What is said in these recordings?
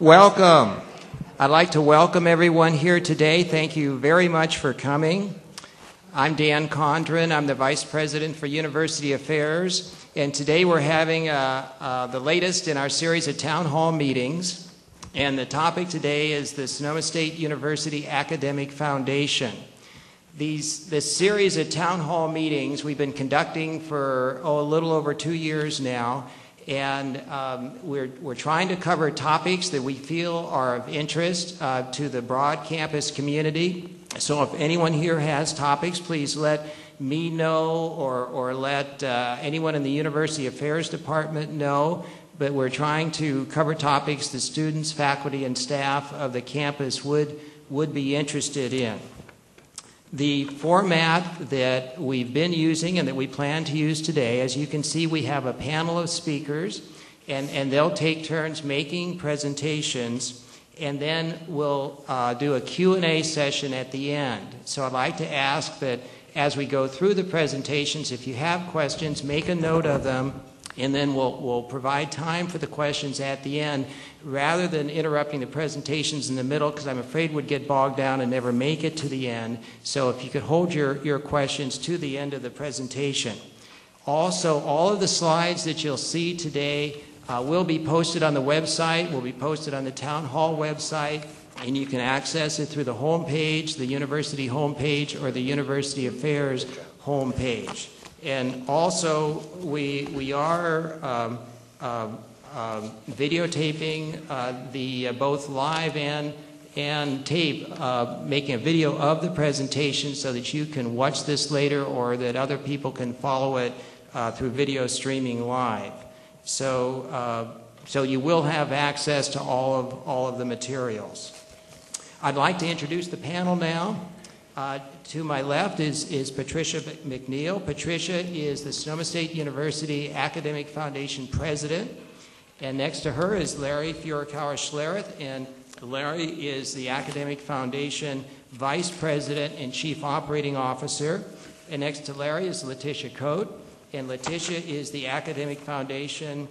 Welcome. I'd like to welcome everyone here today. Thank you very much for coming. I'm Dan Condron. I'm the Vice President for University Affairs. And today we're having the latest in our series of town hall meetings. And the topic today is the Sonoma State University Academic Foundation. This series of town hall meetings we've been conducting for a little over 2 years now. And we're trying to cover topics that we feel are of interest to the broad campus community. So if anyone here has topics, please let me know or let anyone in the University Affairs Department know. But we're trying to cover topics that students, faculty, and staff of the campus would be interested in. The format that we've been using and that we plan to use today, as you can see, we have a panel of speakers, and they'll take turns making presentations, and then we'll do a Q&A session at the end. So I'd like to ask that as we go through the presentations, if you have questions, make a note of them, and then we'll provide time for the questions at the end, rather than interrupting the presentations in the middle, because I'm afraid we'd get bogged down and never make it to the end. So if you could hold your questions to the end of the presentation. Also, all of the slides that you'll see today will be posted on the website, will be posted on the Town Hall website, and you can access it through the homepage, the university homepage, or the University Affairs homepage. And also, we are videotaping the both live and tape, making a video of the presentation so that you can watch this later or that other people can follow it through video streaming live. So you will have access to all of the materials. I'd like to introduce the panel now. To my left is Patricia McNeill. Patricia is the Sonoma State University Academic Foundation President. And next to her is Larry Furukawa-Schlereth, and Larry is the Academic Foundation Vice President and Chief Operating Officer. And next to Larry is Letitia Coate, and Letitia is the Academic Foundation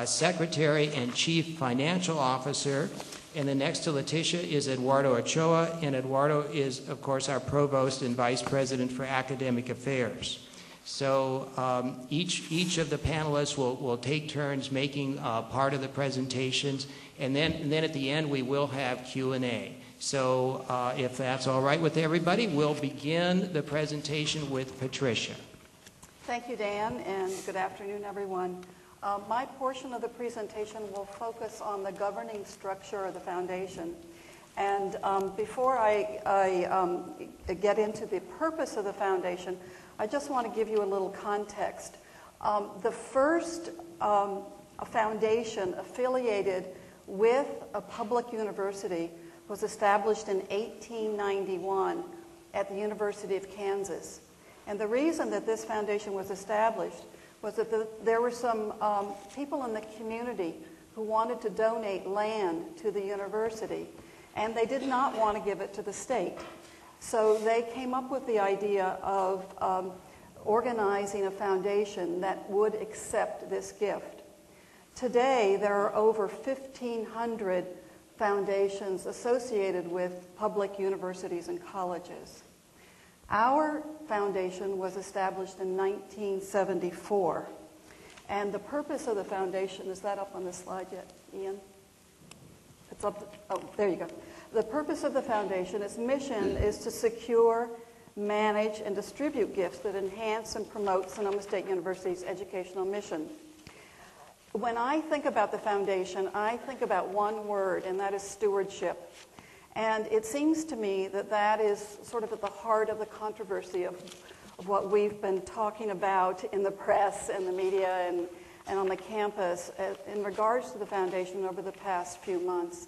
Secretary and Chief Financial Officer. And then next to Letitia is Eduardo Ochoa, and Eduardo is, of course, our Provost and Vice President for Academic Affairs. So each of the panelists will take turns making part of the presentations, and then at the end we will have Q&A. So if that's all right with everybody, we'll begin the presentation with Patricia. Thank you, Dan, and good afternoon, everyone. My portion of the presentation will focus on the governing structure of the foundation. And before I get into the purpose of the foundation, I just want to give you a little context. The first foundation affiliated with a public university was established in 1891 at the University of Kansas. And the reason that this foundation was established was that there were some people in the community who wanted to donate land to the university, and they did not want to give it to the state. So they came up with the idea of organizing a foundation that would accept this gift. Today, there are over 1,500 foundations associated with public universities and colleges. Our foundation was established in 1974, and the purpose of the foundation, is that up on the slide yet, Ian? It's up, oh, there you go. The purpose of the foundation, its mission is to secure, manage, and distribute gifts that enhance and promote Sonoma State University's educational mission. When I think about the foundation, I think about one word, and that is stewardship. And it seems to me that that is sort of at the heart of the controversy of what we've been talking about in the press and the media and on the campus in regards to the foundation over the past few months.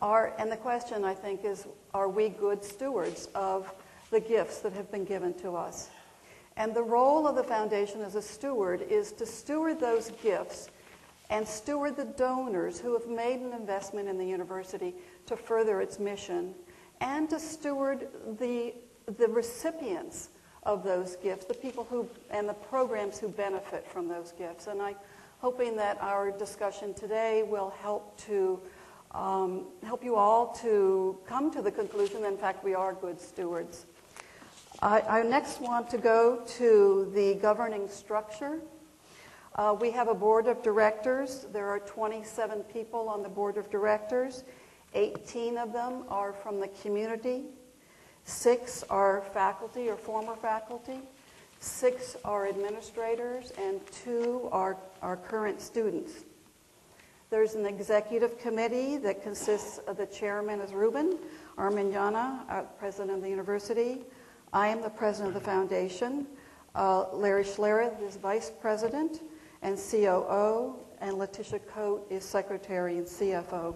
And the question, I think, is, are we good stewards of the gifts that have been given to us? And the role of the foundation as a steward is to steward those gifts and steward the donors who have made an investment in the university to further its mission, and to steward the recipients of those gifts, the people who and the programs who benefit from those gifts. And I'm hoping that our discussion today will help to help you all to come to the conclusion that, in fact, we are good stewards. I next want to go to the governing structure. We have a board of directors. There are 27 people on the board of directors. 18 of them are from the community. 6 are faculty or former faculty. 6 are administrators, and 2 are current students. There's an executive committee that consists of the chairman is Ruben Armiñana, president of the university. I am the president of the foundation. Larry Schlereth is vice president and COO, and Letitia Coate is secretary and CFO.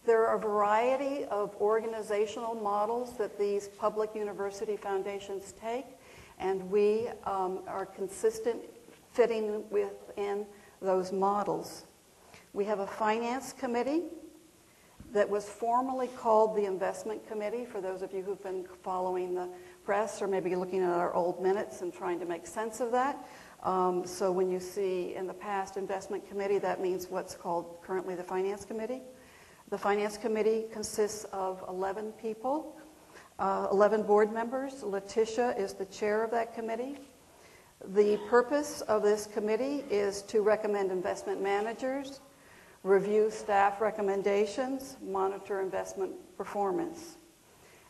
There are a variety of organizational models that these public university foundations take, and we are consistent fitting within those models. We have a finance committee that was formerly called the investment committee, for those of you who've been following the press or maybe looking at our old minutes and trying to make sense of that. So when you see in the past investment committee, that means what's called currently the finance committee. The finance committee consists of 11 people, 11 board members. Letitia is the chair of that committee. The purpose of this committee is to recommend investment managers, review staff recommendations, monitor investment performance,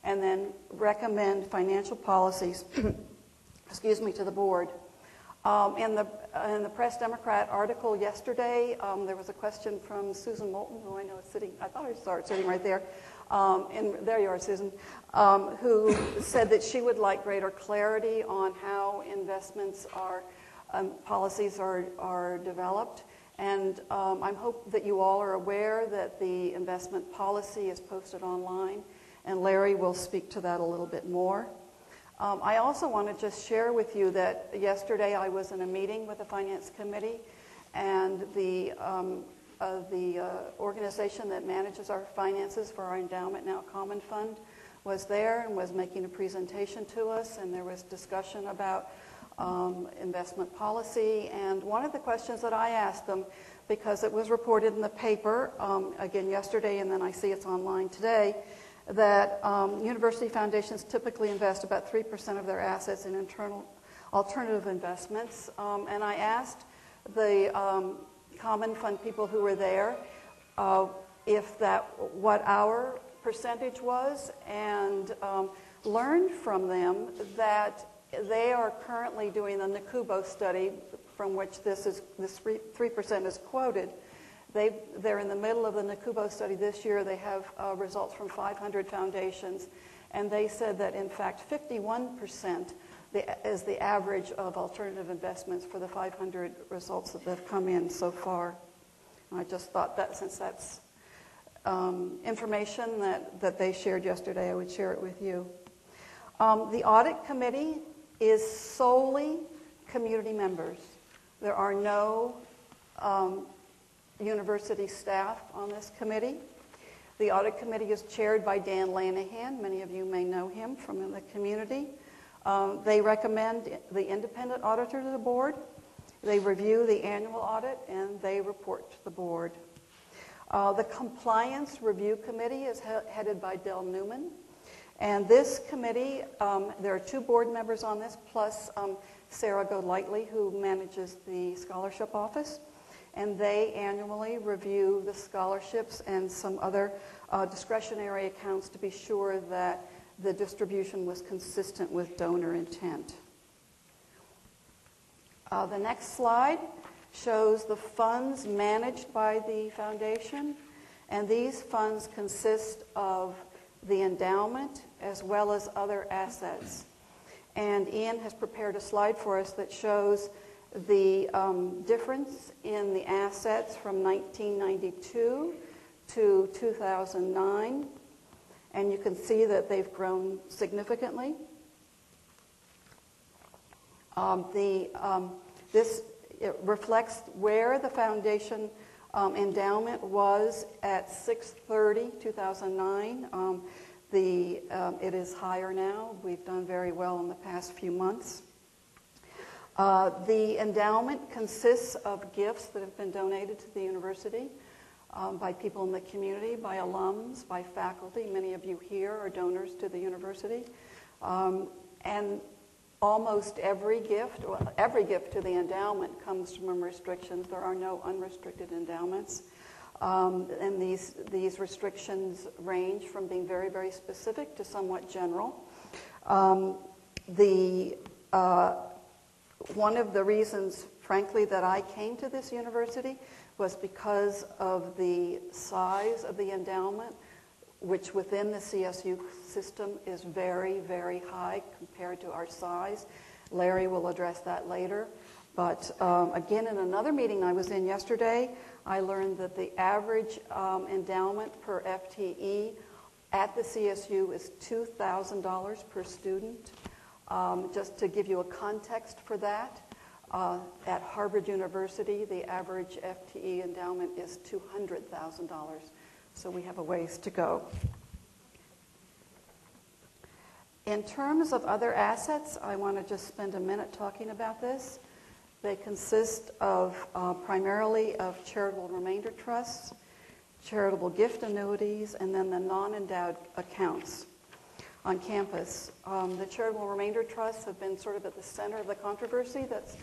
and then recommend financial policies to the board. In the Press Democrat article yesterday, there was a question from Susan Moulton, who I know is sitting, I thought I saw her sitting right there, and there you are, Susan, who said that she would like greater clarity on how investments are, policies are developed. And I hope that you all are aware that the investment policy is posted online, and Larry will speak to that a little bit more. I also want to just share with you that yesterday I was in a meeting with the Finance Committee, and the organization that manages our finances for our endowment, now Common Fund, was there and was making a presentation to us, and there was discussion about investment policy. And one of the questions that I asked them, because it was reported in the paper, again yesterday, and then I see it's online today, that university foundations typically invest about 3% of their assets in internal alternative investments. And I asked the Common Fund people who were there what our percentage was, and learned from them that they are currently doing the Nakubo study, from which this 3% is quoted. They're in the middle of the Nakubo study this year. They have results from 500 foundations, and they said that in fact 51% is the average of alternative investments for the 500 results that have come in so far. And I just thought that since that's information that they shared yesterday, I would share it with you. The audit committee is solely community members. There are no university staff on this committee. The audit committee is chaired by Dan Lanahan. Many of you may know him from the community. They recommend the independent auditor to the board. They review the annual audit, and they report to the board. The compliance review committee is headed by Del Newman. And this committee, there are 2 board members on this, plus Sarah Golightly, who manages the scholarship office. And they annually review the scholarships and some other discretionary accounts to be sure that the distribution was consistent with donor intent. The next slide shows the funds managed by the foundation, and these funds consist of the endowment as well as other assets. And Ian has prepared a slide for us that shows the difference in the assets from 1992 to 2009, and you can see that they've grown significantly. It reflects where the foundation endowment was at 6/30/2009. It is higher now. We've done very well in the past few months. The endowment consists of gifts that have been donated to the university. by people in the community, by alums, by faculty. Many of you here are donors to the university. And almost every gift to the endowment comes from restrictions. There are no unrestricted endowments. And these restrictions range from being very, very specific to somewhat general. One of the reasons, frankly, that I came to this university was because of the size of the endowment, which within the CSU system is very, very high compared to our size. Larry will address that later. But again, in another meeting I was in yesterday, I learned that the average endowment per FTE at the CSU is $2,000 per student. Just to give you a context for that, at Harvard University, the average FTE endowment is $200,000. So we have a ways to go. In terms of other assets, I want to just spend a minute talking about this. They consist of primarily of charitable remainder trusts, charitable gift annuities, and then the non-endowed accounts on campus. The charitable remainder trusts have been sort of at the center of the controversy that's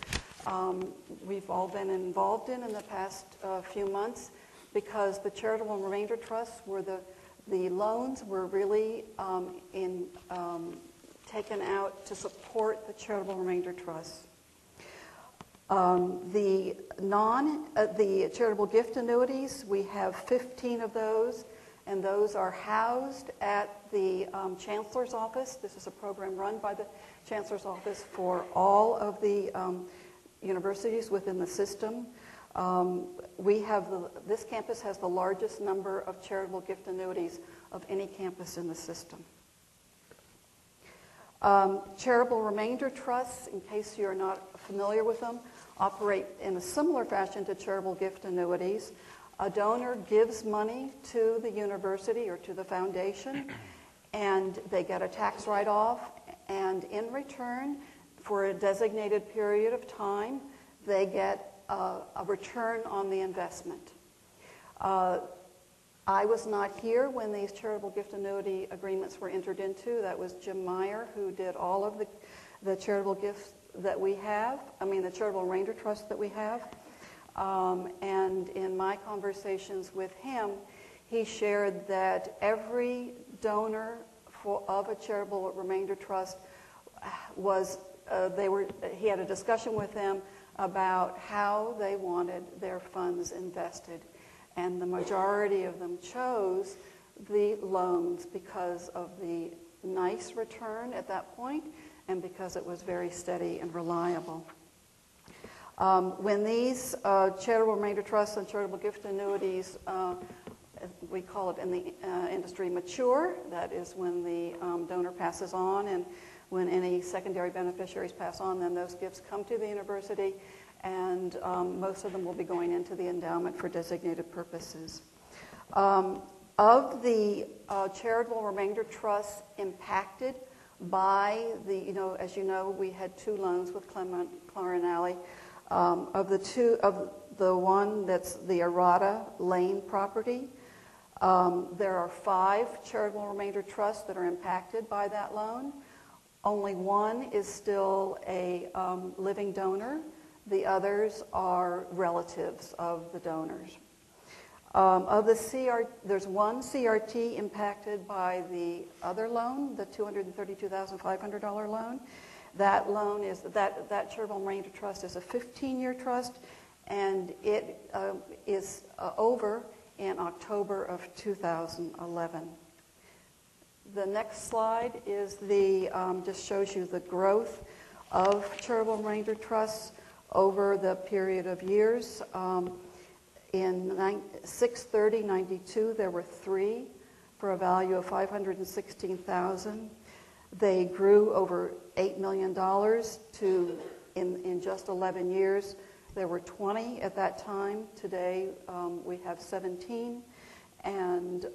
we've all been involved in the past few months, because the charitable remainder trusts were the loans were really taken out to support the charitable remainder trusts. The charitable gift annuities, we have 15 of those, and those are housed at the Chancellor's Office. This is a program run by the Chancellor's Office for all of the universities within the system. This campus has the largest number of charitable gift annuities of any campus in the system. Charitable remainder trusts, in case you're not familiar with them, operate in a similar fashion to charitable gift annuities. A donor gives money to the university or to the foundation, and they get a tax write-off, and in return, for a designated period of time, they get a return on the investment. I was not here when these charitable gift annuity agreements were entered into. That was Jim Meyer, who did all of the charitable gifts that we have, the charitable remainder trust that we have. And in my conversations with him, he shared that every donor of a charitable remainder trust he had a discussion with them about how they wanted their funds invested. And the majority of them chose the loans because of the nice return at that point and because it was very steady and reliable. When these charitable remainder trusts and charitable gift annuities, we call it in the industry mature, that is when the donor passes on, and when any secondary beneficiaries pass on, then those gifts come to the university, and most of them will be going into the endowment for designated purposes. Of the charitable remainder trusts impacted by as you know, we had 2 loans with Carnelli. Of the one that's the Arata Lane property, there are 5 charitable remainder trusts that are impacted by that loan. Only one is still a living donor. The others are relatives of the donors. There's one CRT impacted by the other loan, the $232,500 loan. That loan is that charitable remainder trust is a 15-year trust, and it is over in October of 2011. The next slide is just shows you the growth of charitable remainder trusts over the period of years. In 6/30/92, there were 3 for a value of $516,000. They grew over $8 million to, in just 11 years, there were 20 at that time. Today, we have 17. And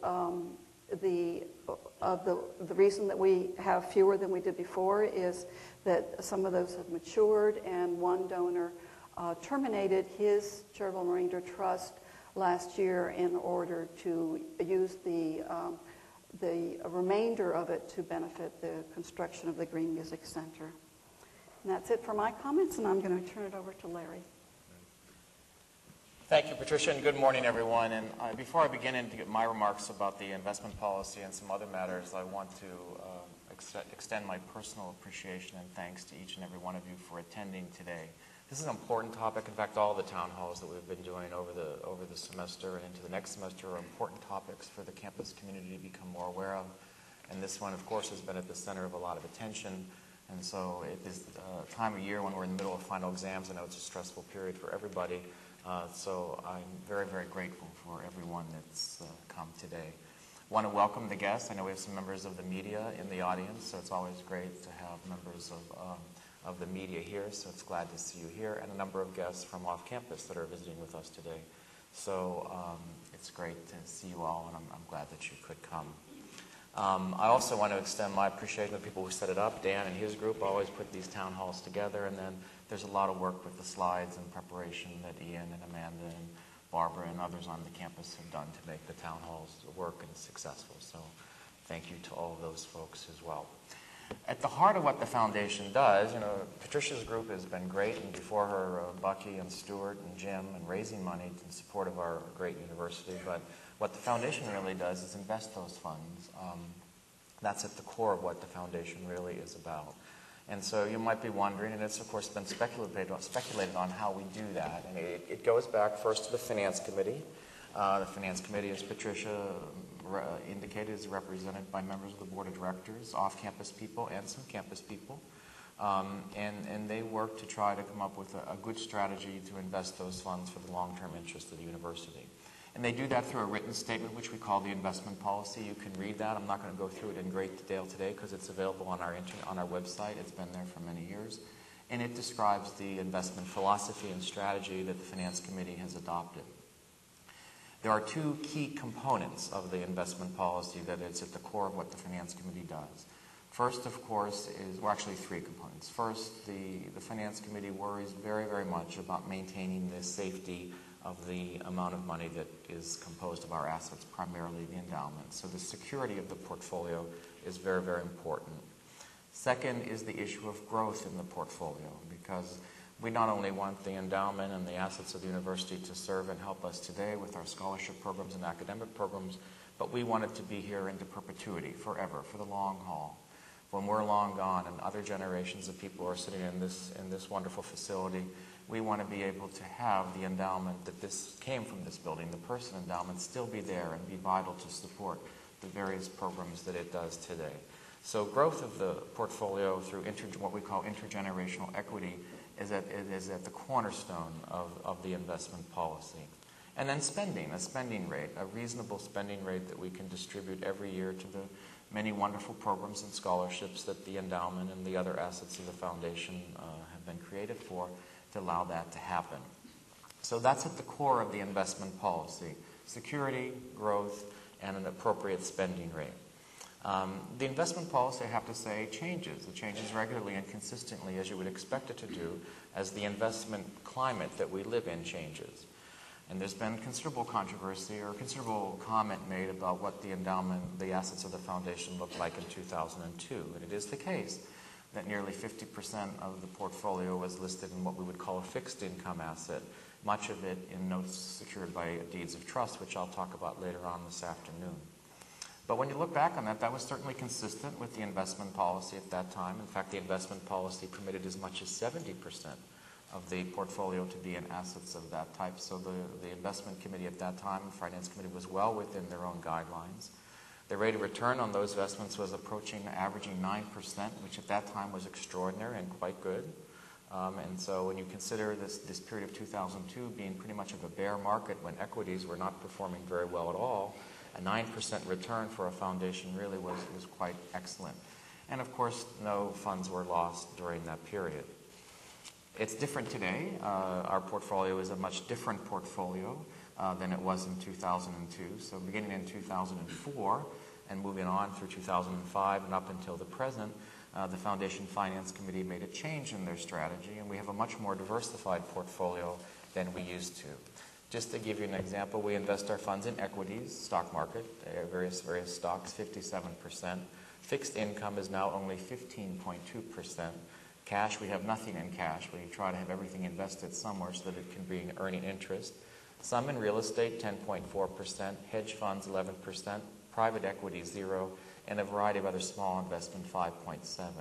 the reason that we have fewer than we did before is that some of those have matured, and one donor terminated his charitable remainder trust last year in order to use the remainder of it to benefit the construction of the Green Music Center. And that's it for my comments, and I'm going to turn it over to Larry. Thank you, Patricia, and good morning, everyone. And before I begin into my remarks about the investment policy and some other matters, I want to extend my personal appreciation and thanks to each and every one of you for attending today. This is an important topic. In fact, all the town halls that we've been doing over the semester and into the next semester are important topics for the campus community to become more aware of. And this one, of course, has been at the center of a lot of attention. And so it is a time of year when we're in the middle of final exams. I know it's a stressful period for everybody. So I'm very, very grateful for everyone that's come today. I want to welcome the guests. I know we have some members of the media in the audience, so it's always great to have members of the media here, so it's glad to see you here, and a number of guests from off campus that are visiting with us today. So it's great to see you all, and I'm glad that you could come. I also want to extend my appreciation to the people who set it up. Dan and his group always put these town halls together, and then there's a lot of work with the slides and preparation that Ian and Amanda and Barbara and others on the campus have done to make the town halls work and successful. So thank you to all of those folks as well. At the heart of what the foundation does, Patricia's group has been great, and before her, Bucky and Stuart and Jim, and raising money in support of our great university. But what the foundation really does is invest those funds. That's at the core of what the foundation really is about. And so you might be wondering, and it's of course been speculated on how we do that. And it goes back first to the Finance Committee. The Finance Committee, as Patricia indicated, is represented by members of the Board of Directors, off-campus people, and some campus people. And they work to try to come up with a good strategy to invest those funds for the long-term interest of the university. And they do that through a written statement, which we call the investment policy. You can read that. I'm not going to go through it in great detail today because it's available on our website. It's been there for many years. And it describes the investment philosophy and strategy that the Finance Committee has adopted. There are two key components of the investment policy that is at the core of what the Finance Committee does. First, of course, actually three components. First, the Finance Committee worries very, very much about maintaining the safety of the amount of money that is composed of our assets, primarily the endowment. So the security of the portfolio is very, very important. Second is the issue of growth in the portfolio, because we not only want the endowment and the assets of the university to serve and help us today with our scholarship programs and academic programs, but we want it to be here into perpetuity, forever, for the long haul. When we're long gone and other generations of people are sitting in this wonderful facility, we want to be able to have the endowment that this came from this building, the person endowment, still be there and be vital to support the various programs that it does today. So growth of the portfolio through what we call intergenerational equity is at the cornerstone of the investment policy. And then spending, a spending rate, a reasonable spending rate that we can distribute every year to the many wonderful programs and scholarships that the endowment and the other assets of the foundation have been created for, to allow that to happen. So that's at the core of the investment policy: security, growth, and an appropriate spending rate. The investment policy, I have to say, changes. It changes regularly and consistently, as you would expect it to do, as the investment climate that we live in changes. And there's been considerable controversy or considerable comment made about what the endowment, the assets of the foundation looked like in 2002. And it is the case that nearly 50% of the portfolio was listed in what we would call a fixed income asset, much of it in notes secured by deeds of trust, which I'll talk about later on this afternoon. But when you look back on that, that was certainly consistent with the investment policy at that time. In fact, the investment policy permitted as much as 70% of the portfolio to be in assets of that type. So the investment committee at that time, the finance committee, was well within their own guidelines. The rate of return on those investments was averaging 9%, which at that time was extraordinary and quite good. And so when you consider this period of 2002 being pretty much of a bear market when equities were not performing very well at all, a 9% return for a foundation really was quite excellent. And of course, no funds were lost during that period. It's different today. Our portfolio is a much different portfolio than it was in 2002. So beginning in 2004 and moving on through 2005 and up until the present, the Foundation Finance Committee made a change in their strategy, and we have a much more diversified portfolio than we used to. Just to give you an example, we invest our funds in equities, stock market, various stocks, 57%. Fixed income is now only 15.2%. Cash, we have nothing in cash. We try to have everything invested somewhere so that it can bring earning interest. Some in real estate, 10.4%. Hedge funds, 11%. Private equity, 0%. And a variety of other small investment, 5.7%.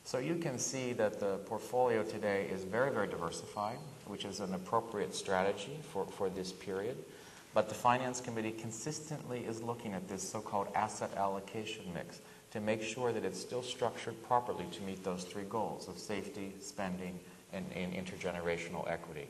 So you can see that the portfolio today is very, very diversified, which is an appropriate strategy for this period. But the Finance Committee consistently is looking at this so-called asset allocation mix to make sure that it's still structured properly to meet those three goals of safety, spending, and intergenerational equity.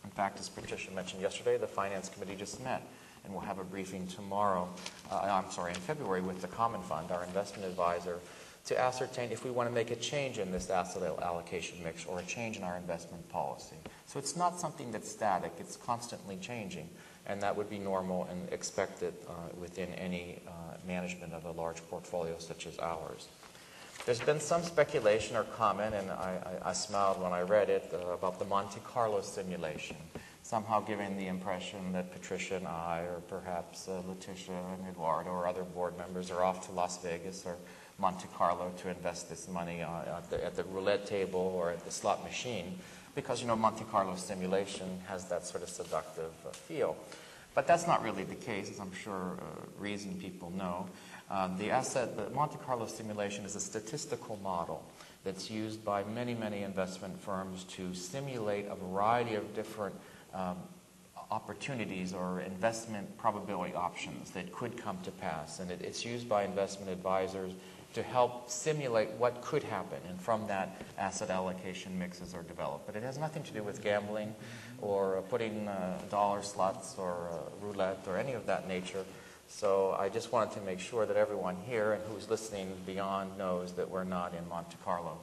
In fact, as Patricia mentioned yesterday, the Finance Committee just met, and we'll have a briefing tomorrow, in February with the Common Fund, our investment advisor, to ascertain if we want to make a change in this asset allocation mix or a change in our investment policy. So it's not something that's static, it's constantly changing, and that would be normal and expected within any management of a large portfolio such as ours. There's been some speculation or comment, and I smiled when I read it, about the Monte Carlo simulation, somehow giving the impression that Patricia and I, or perhaps Letitia and Eduardo or other board members are off to Las Vegas or Monte Carlo to invest this money at the roulette table or at the slot machine, because, you know, Monte Carlo simulation has that sort of seductive feel. But that's not really the case, as I'm sure reasoned people know. The Monte Carlo simulation is a statistical model that's used by many, many investment firms to simulate a variety of different opportunities or investment probability options that could come to pass. And it's used by investment advisors to help simulate what could happen, and from that, asset allocation mixes are developed. But it has nothing to do with gambling or putting dollar slots or roulette or any of that nature. So I just wanted to make sure that everyone here and who's listening beyond knows that we're not in Monte Carlo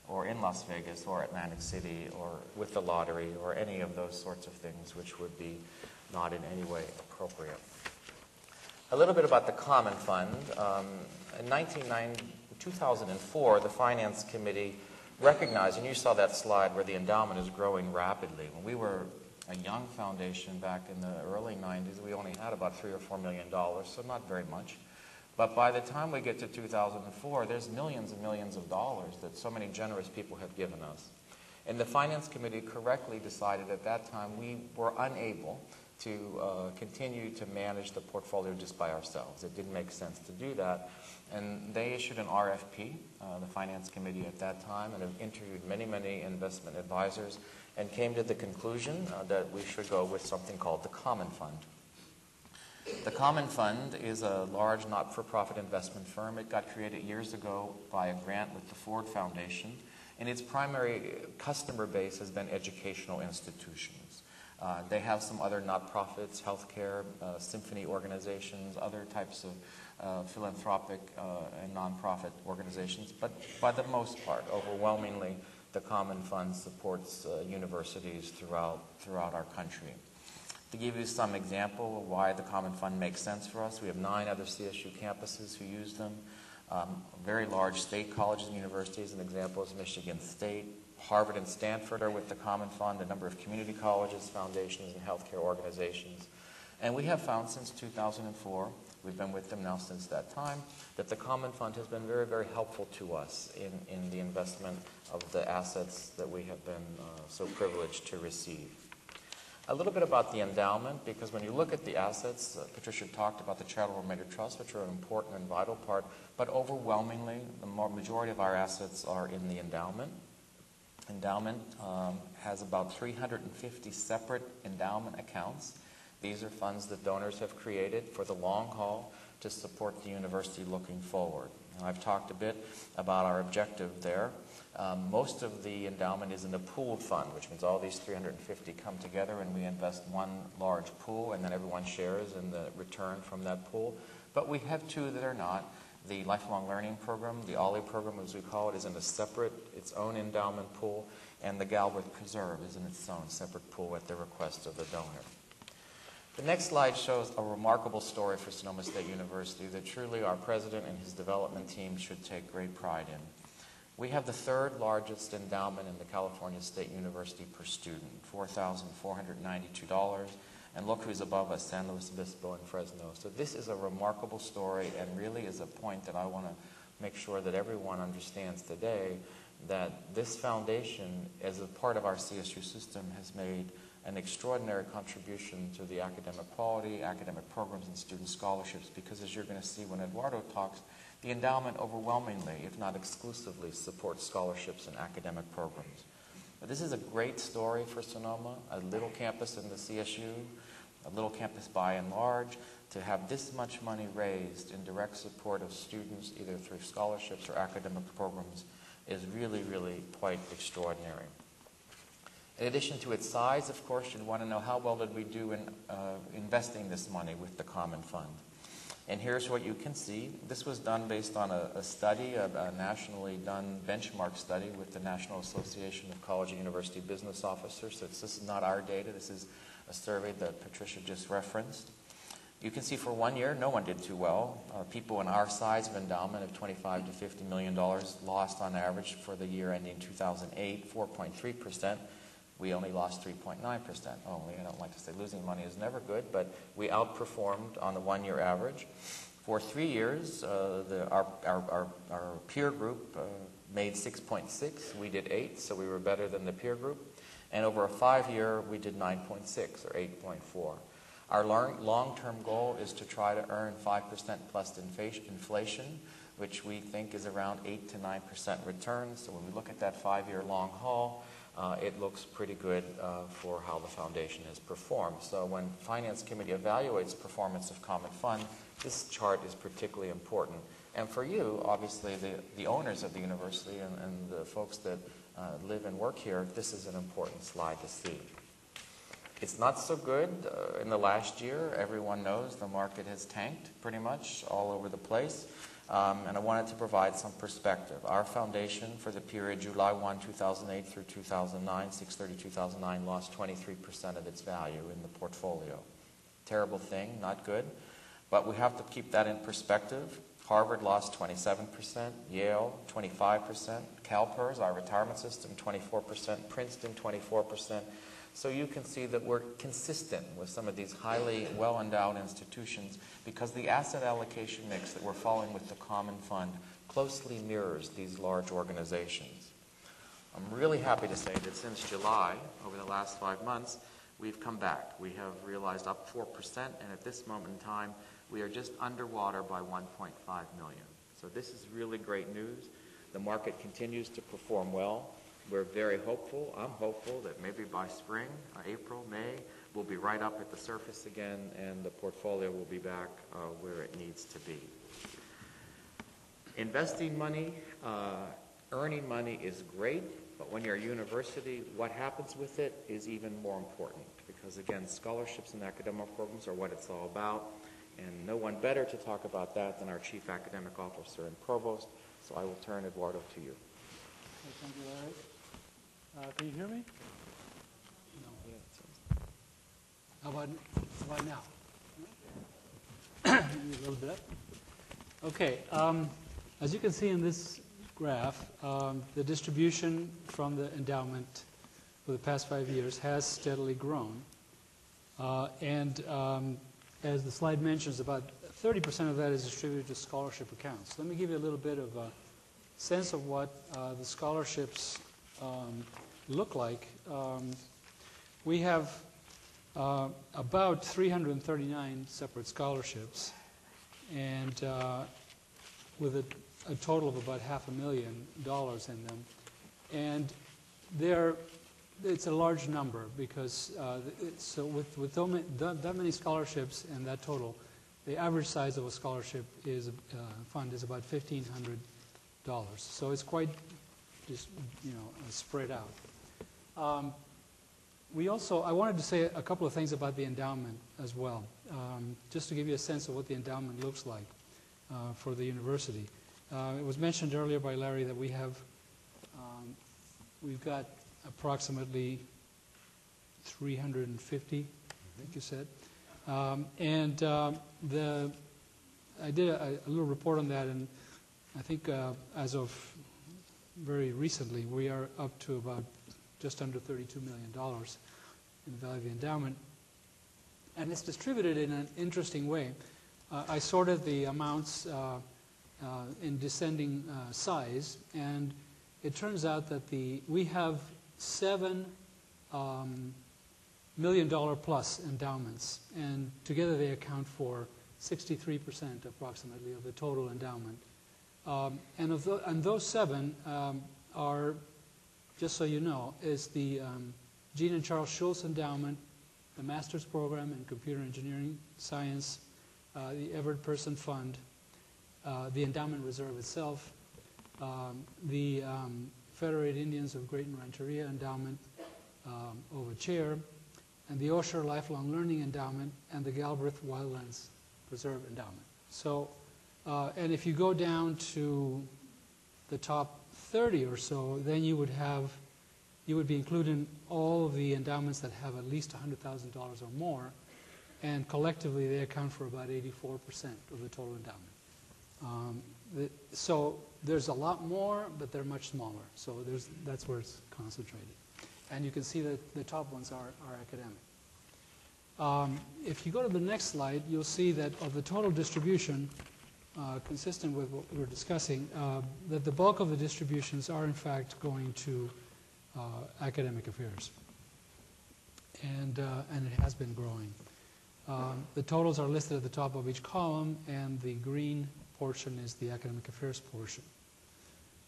or in Las Vegas or Atlantic City or with the lottery or any of those sorts of things which would be not in any way appropriate. A little bit about the Common Fund. In 2004, the Finance Committee recognized, and you saw that slide where the endowment is growing rapidly. When we were a young foundation back in the early 90s, we only had about $3 or $4 million, so not very much. But by the time we get to 2004, there's millions and millions of dollars that so many generous people have given us. And the Finance Committee correctly decided at that time we were unable to continue to manage the portfolio just by ourselves. It didn't make sense to do that. And they issued an RFP, the Finance Committee at that time, and have interviewed many, many investment advisors and came to the conclusion that we should go with something called the Common Fund. The Common Fund is a large not-for-profit investment firm. It got created years ago by a grant with the Ford Foundation, and its primary customer base has been educational institutions. They have some other not-profits, healthcare, symphony organizations, other types of philanthropic and non-profit organizations, but by the most part, overwhelmingly, the Common Fund supports universities throughout our country. To give you some example of why the Common Fund makes sense for us, we have 9 other CSU campuses who use them. Very large state colleges and universities, an example is Michigan State. Harvard and Stanford are with the Common Fund, a number of community colleges, foundations, and healthcare organizations. And we have found since 2004, we've been with them now since that time, that the Common Fund has been very, very helpful to us in the investment of the assets that we have been so privileged to receive. A little bit about the endowment, because when you look at the assets, Patricia talked about the charitable remainder trusts, which are an important and vital part, but overwhelmingly, the majority of our assets are in the endowment. Endowment has about 350 separate endowment accounts. These are funds that donors have created for the long haul to support the university looking forward. Now, I've talked a bit about our objective there. Most of the endowment is in a pooled fund, which means all these 350 come together and we invest one large pool, and then everyone shares in the return from that pool. But we have 2 that are not. The Lifelong Learning Program, the OLLI program as we call it, is in a separate, its own endowment pool, and the Galbraith Preserve is in its own separate pool at the request of the donor. The next slide shows a remarkable story for Sonoma State University that truly our president and his development team should take great pride in. We have the 3rd largest endowment in the California State University per student, $4,492. And look who's above us, San Luis Obispo and Fresno. So this is a remarkable story and really is a point that I want to make sure that everyone understands today, that this foundation, as a part of our CSU system, has made an extraordinary contribution to the academic quality, academic programs, and student scholarships, because as you're going to see when Eduardo talks, the endowment overwhelmingly, if not exclusively, supports scholarships and academic programs. But this is a great story for Sonoma, a little campus in the CSU, a little campus by and large, to have this much money raised in direct support of students, either through scholarships or academic programs, is really, really quite extraordinary. In addition to its size, of course, you'd want to know how well did we do in investing this money with the Common Fund. And here's what you can see. This was done based on a study, a nationally done benchmark study with the National Association of College and University Business Officers. So this is not our data. This is a survey that Patricia just referenced. You can see for 1 year, no one did too well. People in our size of endowment of $25 to $50 million lost on average for the year ending 2008, 4.3%. We only lost 3.9% only. I don't like to say losing money is never good, but we outperformed on the 1 year average. For 3 years, our peer group made 6.6. We did 8, so we were better than the peer group. And over a 5 year, we did 9.6 or 8.4. Our long-term goal is to try to earn 5% plus inflation, which we think is around 8 to 9% return. So when we look at that 5 year long haul, it looks pretty good for how the foundation has performed. So when Finance Committee evaluates performance of Common Fund, this chart is particularly important. And for you, obviously, the owners of the university and the folks that live and work here, this is an important slide to see. It's not so good in the last year. Everyone knows the market has tanked pretty much all over the place. And I wanted to provide some perspective. Our foundation for the period July 1, 2008 through 2009, 6/30/2009, lost 23% of its value in the portfolio. Terrible thing, not good. But we have to keep that in perspective. Harvard lost 27%, Yale 25%, CalPERS, our retirement system, 24%, Princeton 24%. So you can see that we're consistent with some of these highly well-endowed institutions because the asset allocation mix that we're following with the Common Fund closely mirrors these large organizations. I'm really happy to say that since July, over the last 5 months, we've come back. We have realized up 4%, and at this moment in time, we are just underwater by 1.5 million. So this is really great news. The market continues to perform well. We're very hopeful. I'm hopeful that maybe by spring, April, May, we'll be right up at the surface again and the portfolio will be back where it needs to be. Investing money, earning money is great, but when you're a university, what happens with it is even more important because, again, scholarships and academic programs are what it's all about, and no one better to talk about that than our Chief Academic Officer and Provost, so I will turn Eduardo to you. Thank you, Larry. Can you hear me? No. How about now? A little bit. Okay. As you can see in this graph, the distribution from the endowment for the past 5 years has steadily grown. As the slide mentions, about 30% of that is distributed to scholarship accounts. Let me give you a little bit of a sense of what the scholarships look like. We have about 339 separate scholarships, and with a total of about $500,000 in them. And it's a large number because so with that many scholarships and that total, the average size of a scholarship fund is about $1,500. So it's quite just spread out. I wanted to say a couple of things about the endowment as well, just to give you a sense of what the endowment looks like for the university. It was mentioned earlier by Larry that we've got approximately 350, I think you said. I did a little report on that, and I think as of very recently, we are up to about just under $32 million in the value of the endowment. And it's distributed in an interesting way. I sorted the amounts in descending size, and it turns out that we have 7 $1 million plus endowments, and together they account for 63% approximately of the total endowment. And those 7 are, just so you know, is the Gene and Charles Schulz Endowment, the Master's Program in Computer Engineering Science, the Everett Person Fund, the Endowment Reserve itself, the Federated Indians of Great and Rancheria Endowment, Ochoa, and the Ochoa Lifelong Learning Endowment, and the Galbraith Wildlands Preserve Endowment. So, and if you go down to the top 30 or so, then you would be including all of the endowments that have at least $100,000 or more, and collectively they account for about 84% of the total endowment. So there's a lot more, but they're much smaller. So that's where it's concentrated. And you can see that the top ones are academic. If you go to the next slide, you'll see that of the total distribution, consistent with what we were discussing, that the bulk of the distributions are in fact going to academic affairs. And it has been growing. The totals are listed at the top of each column, and the green portion is the academic affairs portion.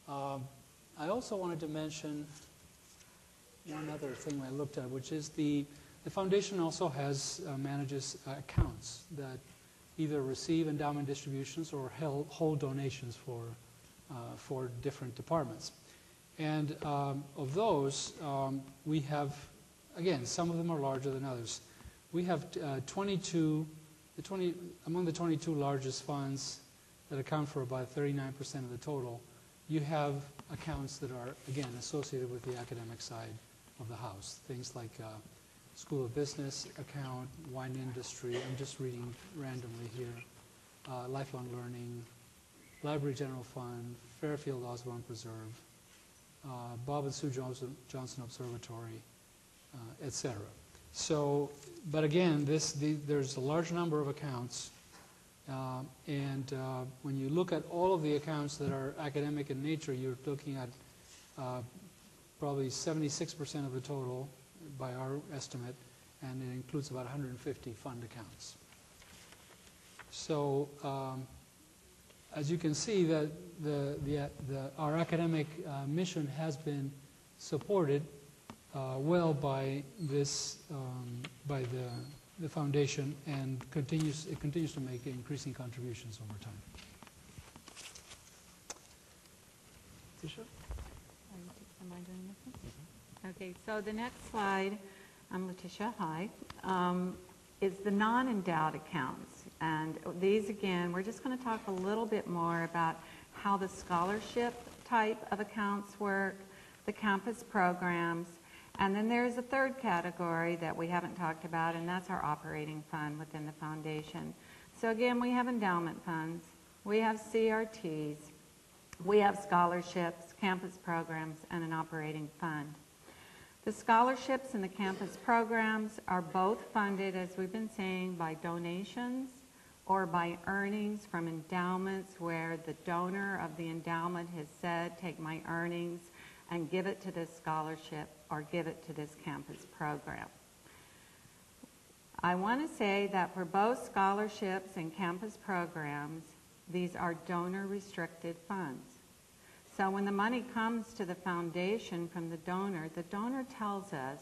I also wanted to mention one other thing I looked at, which is the foundation also manages accounts that either receive endowment distributions or hold donations for different departments. And of those, we have, again, some of them are larger than others. We have among the 22 largest funds that account for about 39% of the total, you have accounts that are, again, associated with the academic side of the house. Things like School of Business account, wine industry, I'm just reading randomly here, lifelong learning, Library General Fund, Fairfield Osborne Preserve, Bob and Sue Johnson Observatory, etc. So, but again, there's a large number of accounts, and when you look at all of the accounts that are academic in nature, you're looking at probably 76% of the total by our estimate, and it includes about 150 fund accounts. So, as you can see, that our academic mission has been supported well by this by the foundation, and it continues to make increasing contributions over time. Patricia? Am I doing this one? Okay, so the next slide, I'm Letitia, hi, is the non-endowed accounts. And these, again, we're just going to talk a little bit more about how the scholarship type of accounts work, the campus programs, and then there's a third category that we haven't talked about, and that's our operating fund within the foundation. So again, we have endowment funds, we have CRTs, we have scholarships, campus programs, and an operating fund. The scholarships and the campus programs are both funded, as we've been saying, by donations or by earnings from endowments where the donor of the endowment has said, take my earnings and give it to this scholarship or give it to this campus program. I want to say that for both scholarships and campus programs, these are donor-restricted funds. So when the money comes to the foundation from the donor tells us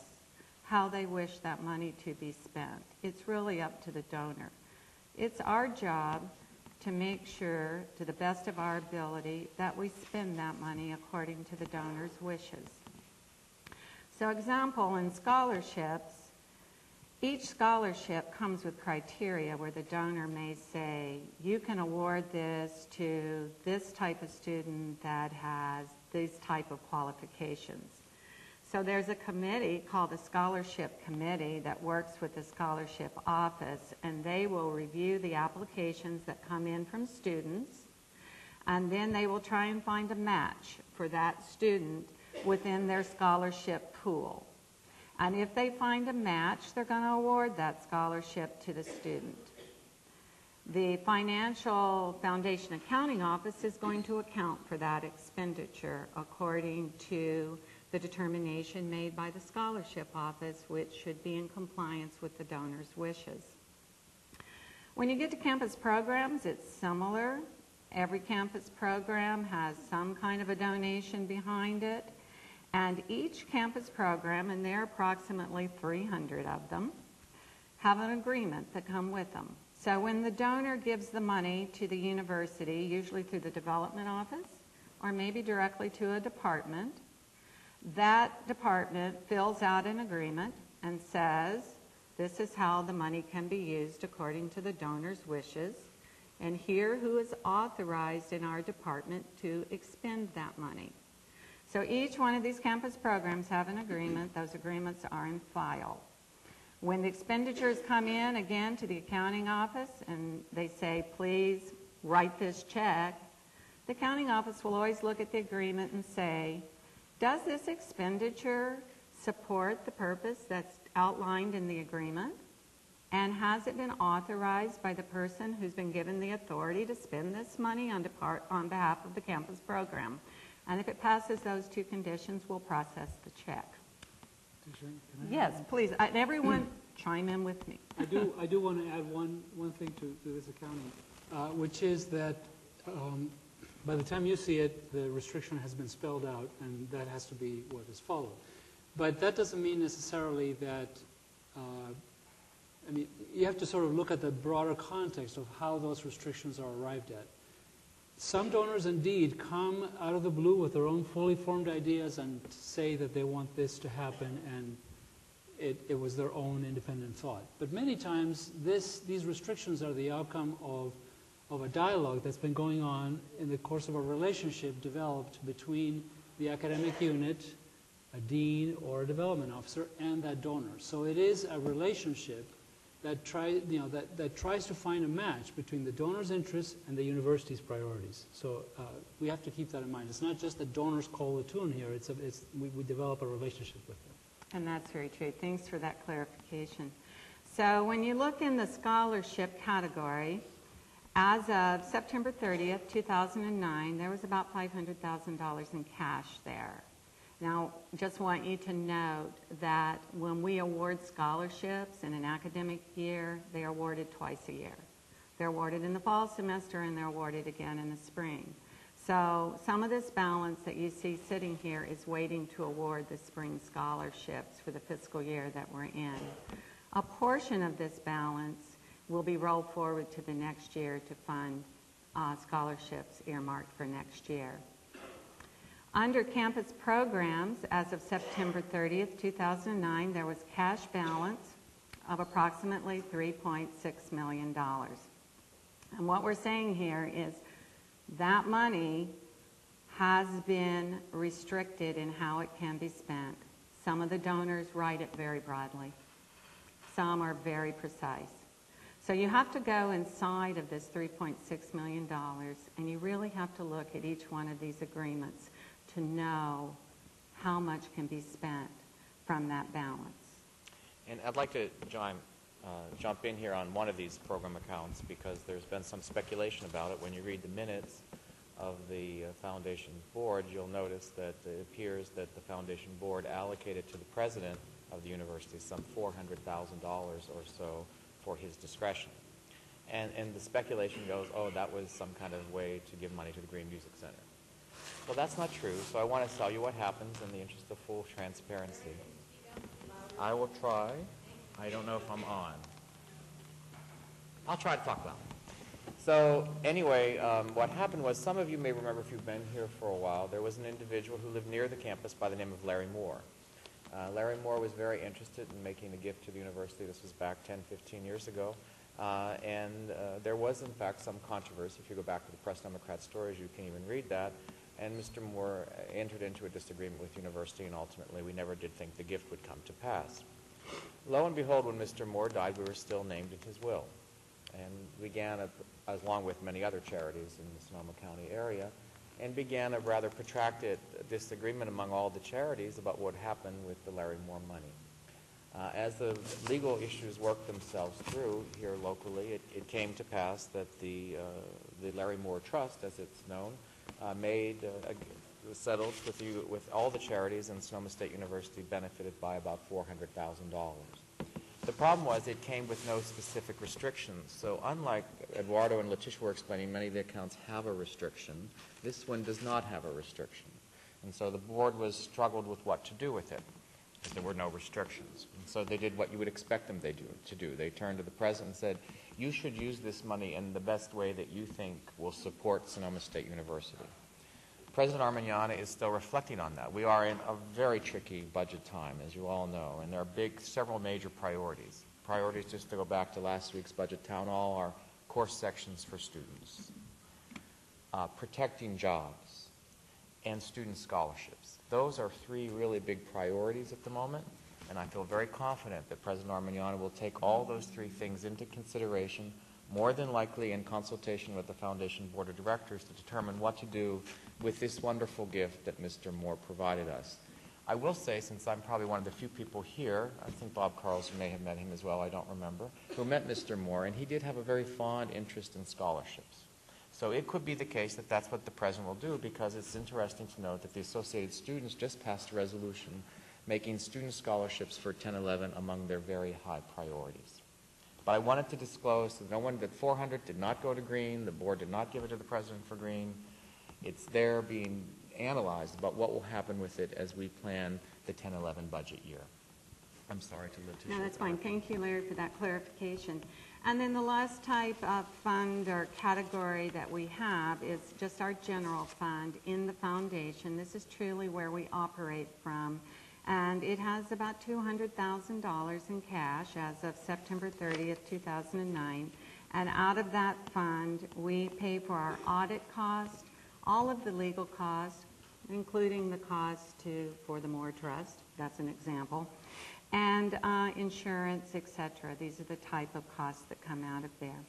how they wish that money to be spent. It's really up to the donor. It's our job to make sure, to the best of our ability, that we spend that money according to the donor's wishes. So example, in scholarships, each scholarship comes with criteria where the donor may say, you can award this to this type of student that has these type of qualifications. So there's a committee called the Scholarship Committee that works with the Scholarship Office, and they will review the applications that come in from students, and then they will try and find a match for that student within their scholarship pool. And if they find a match, they're going to award that scholarship to the student. The Financial Foundation Accounting Office is going to account for that expenditure according to the determination made by the Scholarship Office, which should be in compliance with the donor's wishes. When you get to campus programs, it's similar. Every campus program has some kind of a donation behind it, and each campus program, and there are approximately 300 of them, have an agreement that come with them. So when the donor gives the money to the university, usually through the development office or maybe directly to a department, that department fills out an agreement and says, this is how the money can be used according to the donor's wishes, and here who is authorized in our department to expend that money. So each one of these campus programs have an agreement. Those agreements are in file. When the expenditures come in, again, to the accounting office, and they say, please write this check, the accounting office will always look at the agreement and say, does this expenditure support the purpose that's outlined in the agreement? And has it been authorized by the person who's been given the authority to spend this money on behalf of the campus program? And if it passes those two conditions, we'll process the check. Yes, please. And everyone chime in with me. I do want to add one thing to this accounting, which is that by the time you see it, the restriction has been spelled out, and that has to be what is followed. But that doesn't mean necessarily that, I mean, you have to sort of look at the broader context of how those restrictions are arrived at. Some donors indeed come out of the blue with their own fully formed ideas and say that they want this to happen, and it was their own independent thought. But many times these restrictions are the outcome of a dialogue that's been going on in the course of a relationship developed between the academic unit, a dean or a development officer, and that donor. So it is a relationship that tries to find a match between the donor's interests and the university's priorities. So we have to keep that in mind. It's not just that donors call the tune here. We develop a relationship with them. And that's very true. Thanks for that clarification. So when you look in the scholarship category, as of September 30th, 2009, there was about $500,000 in cash there. Now, just want you to note that when we award scholarships in an academic year, they are awarded twice a year. They're awarded in the fall semester, and they're awarded again in the spring. So some of this balance that you see sitting here is waiting to award the spring scholarships for the fiscal year that we're in. A portion of this balance will be rolled forward to the next year to fund scholarships earmarked for next year. Under campus programs, as of September 30th, 2009, there was cash balance of approximately $3.6 million. And what we're saying here is that money has been restricted in how it can be spent. Some of the donors write it very broadly. Some are very precise. So you have to go inside of this $3.6 million, and you really have to look at each one of these agreements to know how much can be spent from that balance. And I'd like to jump in here on one of these program accounts because there's been some speculation about it. When you read the minutes of the foundation board, you'll notice that it appears that the foundation board allocated to the president of the university some $400,000 or so for his discretion. And the speculation goes, oh, that was some kind of way to give money to the Green Music Center. Well, that's not true, so I want to tell you what happens in the interest of full transparency. I will try. I don't know if I'm on. I'll try to talk loud. So anyway, what happened was, some of you may remember if you've been here for a while, there was an individual who lived near the campus by the name of Larry Moore. Larry Moore was very interested in making a gift to the university. This was back 10, 15 years ago. And there was, in fact, some controversy. If you go back to the Press Democrat stories, you can even read that. And Mr. Moore entered into a disagreement with the university, and ultimately we never did think the gift would come to pass. Lo and behold, when Mr. Moore died, we were still named in his will. And began, along with many other charities in the Sonoma County area, and began a rather protracted disagreement among all the charities about what happened with the Larry Moore money. As the legal issues worked themselves through here locally, it came to pass that the Larry Moore Trust, as it's known, was settled with all the charities, and Sonoma State University benefited by about $400,000. The problem was it came with no specific restrictions. So unlike Eduardo and Letitia were explaining, many of the accounts have a restriction. This one does not have a restriction. And so the board struggled with what to do with it, because there were no restrictions. And so they did what you would expect them to do. They turned to the president and said, you should use this money in the best way that you think will support Sonoma State University. President Armiñana is still reflecting on that. We are in a very tricky budget time, as you all know, and there are several major priorities. Priorities, just to go back to last week's budget town hall, are course sections for students, protecting jobs, and student scholarships. Those are three really big priorities at the moment, and I feel very confident that President Armiñana will take all those three things into consideration, more than likely in consultation with the Foundation Board of Directors, to determine what to do with this wonderful gift that Mr. Moore provided us. I will say, since I'm probably one of the few people here, I think Bob Carlson may have met him as well, I don't remember, who met Mr. Moore, and he did have a very fond interest in scholarships. So it could be the case that that's what the President will do, because it's interesting to note that the Associated Students just passed a resolution making student scholarships for 10-11 among their very high priorities. But I wanted to disclose that that 400 did not go to green, the board did not give it to the President for green. It's there being analyzed about what will happen with it as we plan the 10-11 budget year. I'm sorry to Letitia. No, that's fine. Thank you, Larry, for that clarification. And then the last type of fund or category that we have is just our general fund in the foundation. This is truly where we operate from. And it has about $200,000 in cash as of September 30th, 2009. And out of that fund, we pay for our audit cost, all of the legal costs, including the cost for the Moore Trust, that's an example, and insurance, etc. These are the type of costs that come out of there.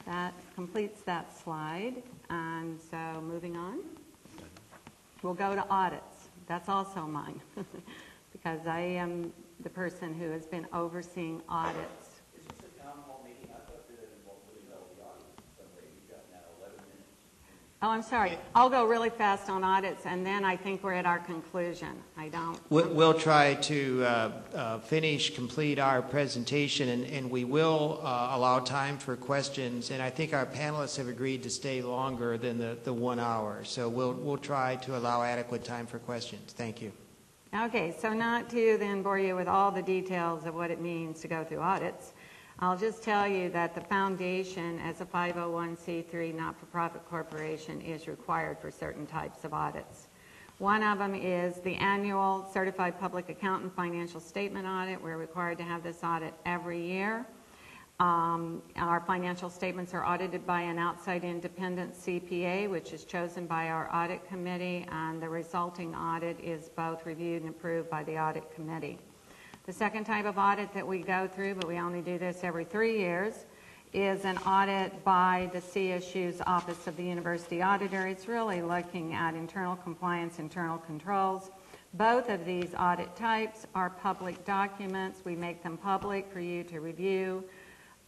That completes that slide. And so moving on, we'll go to audits. That's also mine, because I am the person who has been overseeing audits. Is this a town hall meeting? I thought that it involved the audience in some way. You've got now 11 minutes. Oh, I'm sorry. I'll go really fast on audits, and then I think we're at our conclusion. I don't. We'll try to complete our presentation, and we will allow time for questions. And I think our panelists have agreed to stay longer than the 1 hour. So we'll try to allow adequate time for questions. Thank you. Okay, so not to then bore you with all the details of what it means to go through audits, I'll just tell you that the foundation, as a 501c3 not-for-profit corporation, is required for certain types of audits. One of them is the annual Certified Public Accountant Financial Statement Audit. We're required to have this audit every year. Our financial statements are audited by an outside independent CPA, which is chosen by our audit committee, and the resulting audit is both reviewed and approved by the audit committee. The second type of audit that we go through, but we only do this every 3 years, is an audit by the CSU's Office of the University Auditor. It's really looking at internal compliance, internal controls. Both of these audit types are public documents. We make them public for you to review.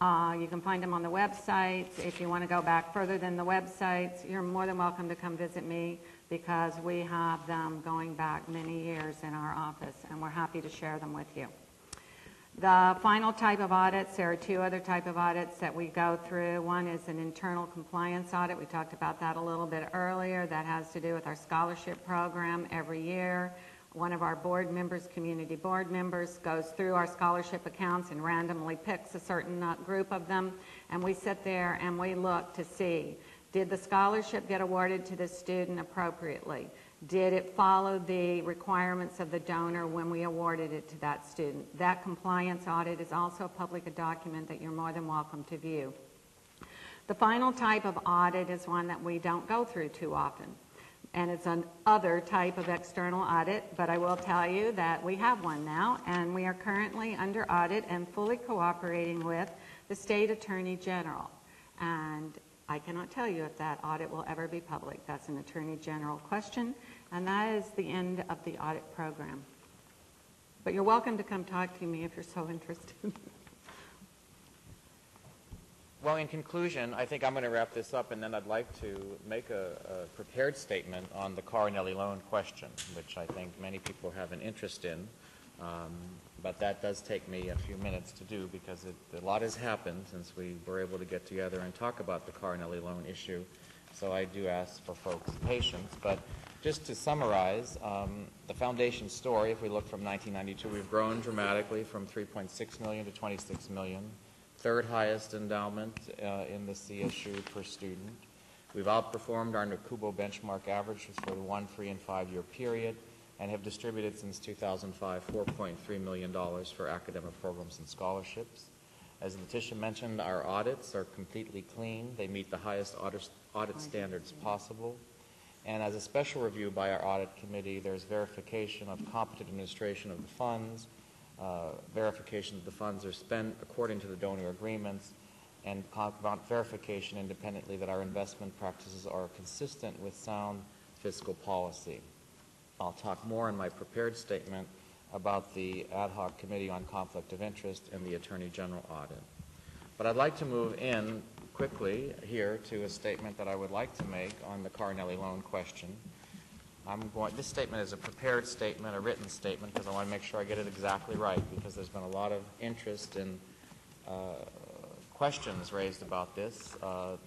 You can find them on the websites. If you want to go back further than the websites, you're more than welcome to come visit me, because we have them going back many years in our office, and we're happy to share them with you. The final type of audits, there are two other type of audits that we go through. One is an internal compliance audit. We talked about that a little bit earlier. That has to do with our scholarship program every year. One of our board members, community board members, goes through our scholarship accounts and randomly picks a certain group of them, and we sit there and we look to see, did the scholarship get awarded to the student appropriately? Did it follow the requirements of the donor when we awarded it to that student? That compliance audit is also a public document that you're more than welcome to view. The final type of audit is one that we don't go through too often, and it's another type of external audit, but I will tell you that we have one now, and we are currently under audit and fully cooperating with the State Attorney General. And I cannot tell you if that audit will ever be public. That's an Attorney General question, and that is the end of the audit program. But you're welcome to come talk to me if you're so interested. Well, in conclusion, I think I'm going to wrap this up, and then I'd like to make a prepared statement on the Carnelli loan question, which I think many people have an interest in. But that does take me a few minutes to do because a lot has happened since we were able to get together and talk about the Carnelli loan issue. So I do ask for folks' patience. But just to summarize, the foundation story, if we look from 1992, we've grown dramatically from $3.6 million to $26 million. Third highest endowment in the CSU per student. We've outperformed our Nakubo benchmark averages for the 1, 3, and 5-year period and have distributed since 2005 $4.3 million for academic programs and scholarships. As Letitia mentioned, our audits are completely clean. They meet the highest audit standards possible. And as a special review by our audit committee, there's verification of competent administration of the funds, verification that the funds are spent according to the donor agreements, and verification independently that our investment practices are consistent with sound fiscal policy. I'll talk more in my prepared statement about the ad hoc committee on conflict of interest and the Attorney General audit. But I'd like to move in quickly here to a statement that I would like to make on the Carnelli loan question. This statement is a prepared statement, a written statement, because I want to make sure I get it exactly right, because there's been a lot of interest and questions raised about this.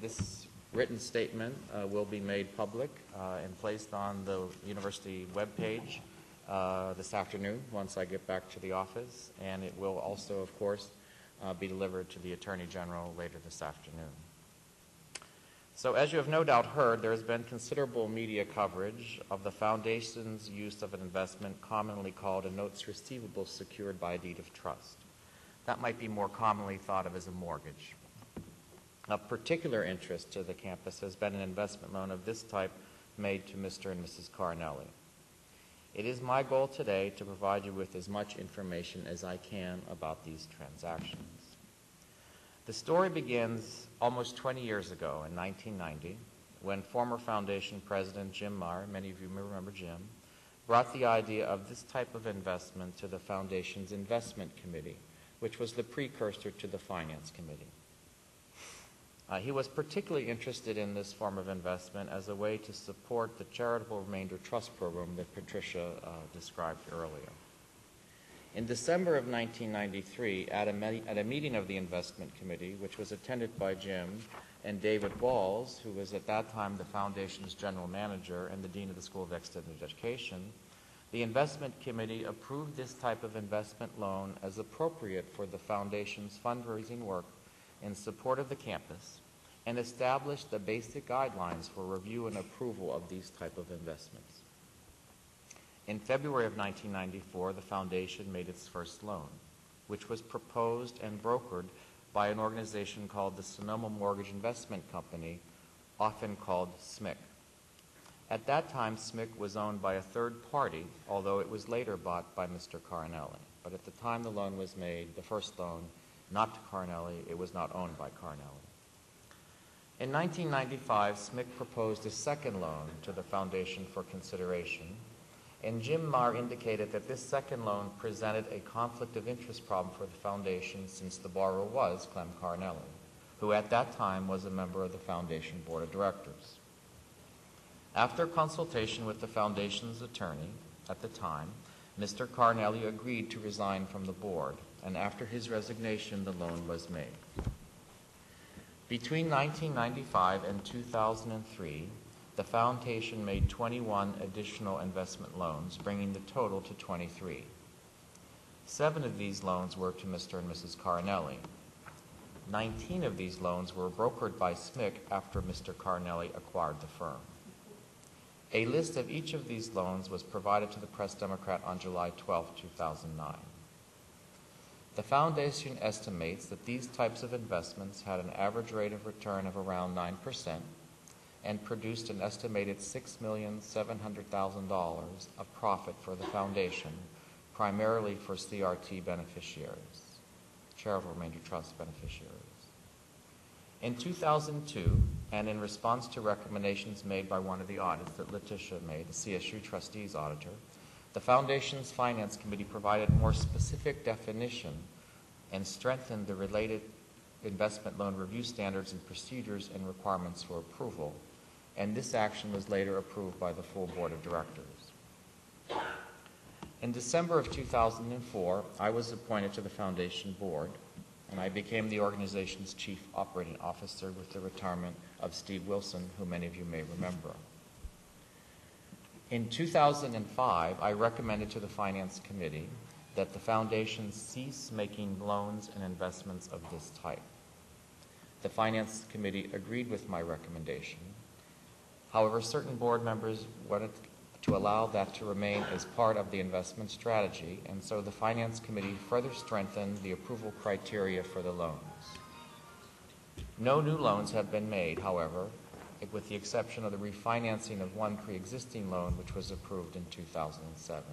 This written statement will be made public and placed on the university webpage this afternoon once I get back to the office, and it will also, of course, be delivered to the Attorney General later this afternoon. So as you have no doubt heard, there has been considerable media coverage of the Foundation's use of an investment commonly called a notes receivable secured by a deed of trust. That might be more commonly thought of as a mortgage. Of particular interest to the campus has been an investment loan of this type made to Mr. and Mrs. Carnelli. It is my goal today to provide you with as much information as I can about these transactions. The story begins almost 20 years ago in 1990 when former Foundation President Jim Meyer, many of you may remember Jim, brought the idea of this type of investment to the Foundation's Investment Committee, which was the precursor to the Finance Committee. He was particularly interested in this form of investment as a way to support the Charitable Remainder Trust Program that Patricia described earlier. In December of 1993, at a meeting of the Investment Committee, which was attended by Jim and David Walls, who was at that time the Foundation's General Manager and the Dean of the School of Extended Education, the Investment Committee approved this type of investment loan as appropriate for the Foundation's fundraising work in support of the campus and established the basic guidelines for review and approval of these type of investments. In February of 1994, the Foundation made its first loan, which was proposed and brokered by an organization called the Sonoma Mortgage Investment Company, often called SMIC. At that time, SMIC was owned by a third party, although it was later bought by Mr. Carnelli. But at the time the loan was made, the first loan, not to Carnelli, it was not owned by Carnelli. In 1995, SMIC proposed a second loan to the Foundation for consideration, and Jim Marr indicated that this second loan presented a conflict of interest problem for the Foundation since the borrower was Clem Carnelli, who at that time was a member of the Foundation Board of Directors. After consultation with the Foundation's attorney at the time, Mr. Carnelli agreed to resign from the board, and after his resignation, the loan was made. Between 1995 and 2003, the Foundation made 21 additional investment loans, bringing the total to 23. 7 of these loans were to Mr. and Mrs. Carnelli. 19 of these loans were brokered by SMIC after Mr. Carnelli acquired the firm. A list of each of these loans was provided to the Press-Democrat on July 12, 2009. The Foundation estimates that these types of investments had an average rate of return of around 9% and produced an estimated $6,700,000 of profit for the Foundation, primarily for CRT beneficiaries, Charitable Remainder Trust beneficiaries. In 2002, and in response to recommendations made by one of the audits that Letitia made, the CSU trustees auditor, the Foundation's Finance Committee provided more specific definition and strengthened the related investment loan review standards and procedures and requirements for approval, and this action was later approved by the full Board of Directors. In December of 2004, I was appointed to the Foundation Board, and I became the organization's Chief Operating Officer with the retirement of Steve Wilson, who many of you may remember. In 2005, I recommended to the Finance Committee that the Foundation cease making loans and investments of this type. The Finance Committee agreed with my recommendation. However, certain board members wanted to allow that to remain as part of the investment strategy, and so the Finance Committee further strengthened the approval criteria for the loans. No new loans have been made, however, with the exception of the refinancing of one pre-existing loan which was approved in 2007.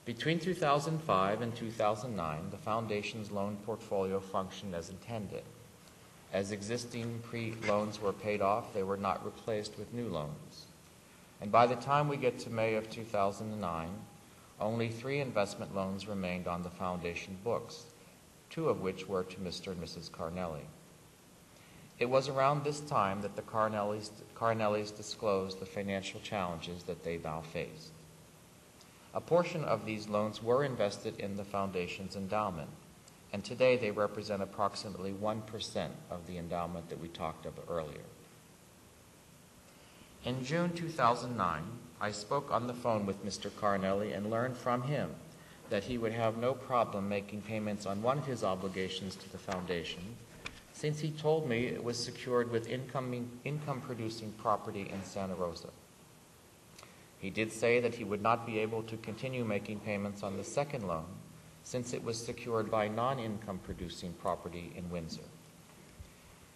Between 2005 and 2009, the Foundation's loan portfolio functioned as intended. As existing loans were paid off, they were not replaced with new loans. And by the time we get to May of 2009, only 3 investment loans remained on the Foundation books, 2 of which were to Mr. and Mrs. Carnelli. It was around this time that the Carnellis disclosed the financial challenges that they now faced. A portion of these loans were invested in the Foundation's endowment, and today they represent approximately 1% of the endowment that we talked about earlier. In June 2009, I spoke on the phone with Mr. Carnelli and learned from him that he would have no problem making payments on one of his obligations to the Foundation, since he told me it was secured with income-producing property in Santa Rosa. He did say that he would not be able to continue making payments on the second loan, since it was secured by non-income-producing property in Windsor.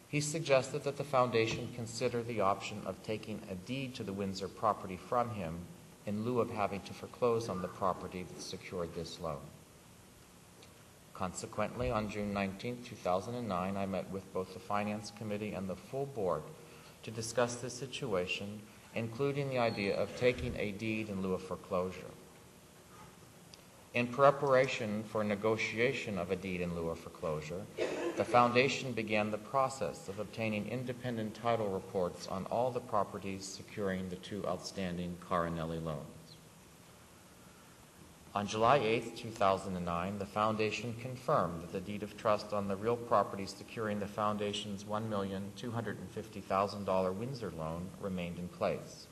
He suggested that the Foundation consider the option of taking a deed to the Windsor property from him in lieu of having to foreclose on the property that secured this loan. Consequently, on June 19, 2009, I met with both the Finance Committee and the full board to discuss this situation, including the idea of taking a deed in lieu of foreclosure. In preparation for negotiation of a deed in lieu of foreclosure, the Foundation began the process of obtaining independent title reports on all the properties securing the 2 outstanding Carnelli loans. On July 8, 2009, the Foundation confirmed that the deed of trust on the real property securing the Foundation's $1,250,000 Windsor loan remained in place.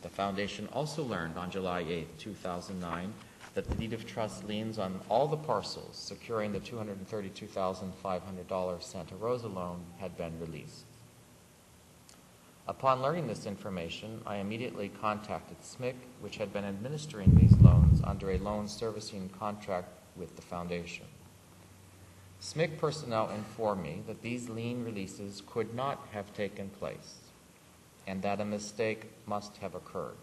The Foundation also learned on July 8, 2009, that the deed of trust liens on all the parcels securing the $232,500 Santa Rosa loan had been released. Upon learning this information, I immediately contacted SMIC, which had been administering these loans under a loan servicing contract with the Foundation. SMIC personnel informed me that these lien releases could not have taken place and that a mistake must have occurred.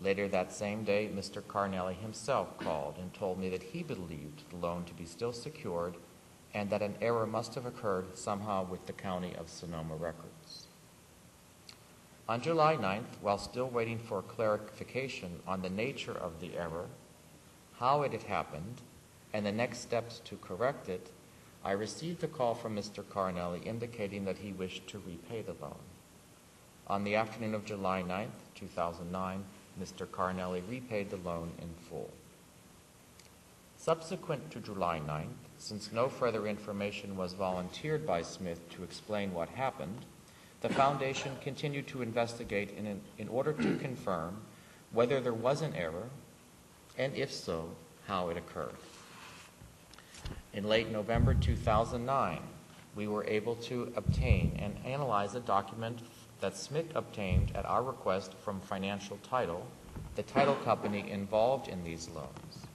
Later that same day, Mr. Carnelli himself called and told me that he believed the loan to be still secured and that an error must have occurred somehow with the County of Sonoma records. On July 9th, while still waiting for clarification on the nature of the error, how it had happened, and the next steps to correct it, I received a call from Mr. Carnelli indicating that he wished to repay the loan. On the afternoon of July 9th, 2009, Mr. Carnelli repaid the loan in full. Subsequent to July 9th, since no further information was volunteered by Smith to explain what happened, the Foundation continued to investigate in order to confirm whether there was an error, and if so, how it occurred. In late November 2009, we were able to obtain and analyze a document that SMIC obtained at our request from Financial Title, the title company involved in these loans.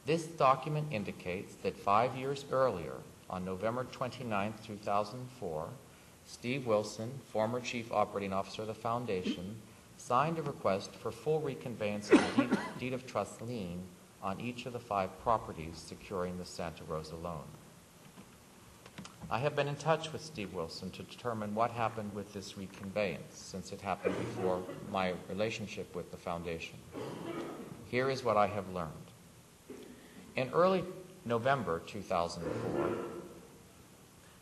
This document indicates that 5 years earlier, on November 29, 2004, Steve Wilson, former Chief Operating Officer of the Foundation, signed a request for full reconveyance of the deed of trust lien on each of the 5 properties securing the Santa Rosa loan. I have been in touch with Steve Wilson to determine what happened with this reconveyance, since it happened before my relationship with the foundation. Here is what I have learned. In early November 2004,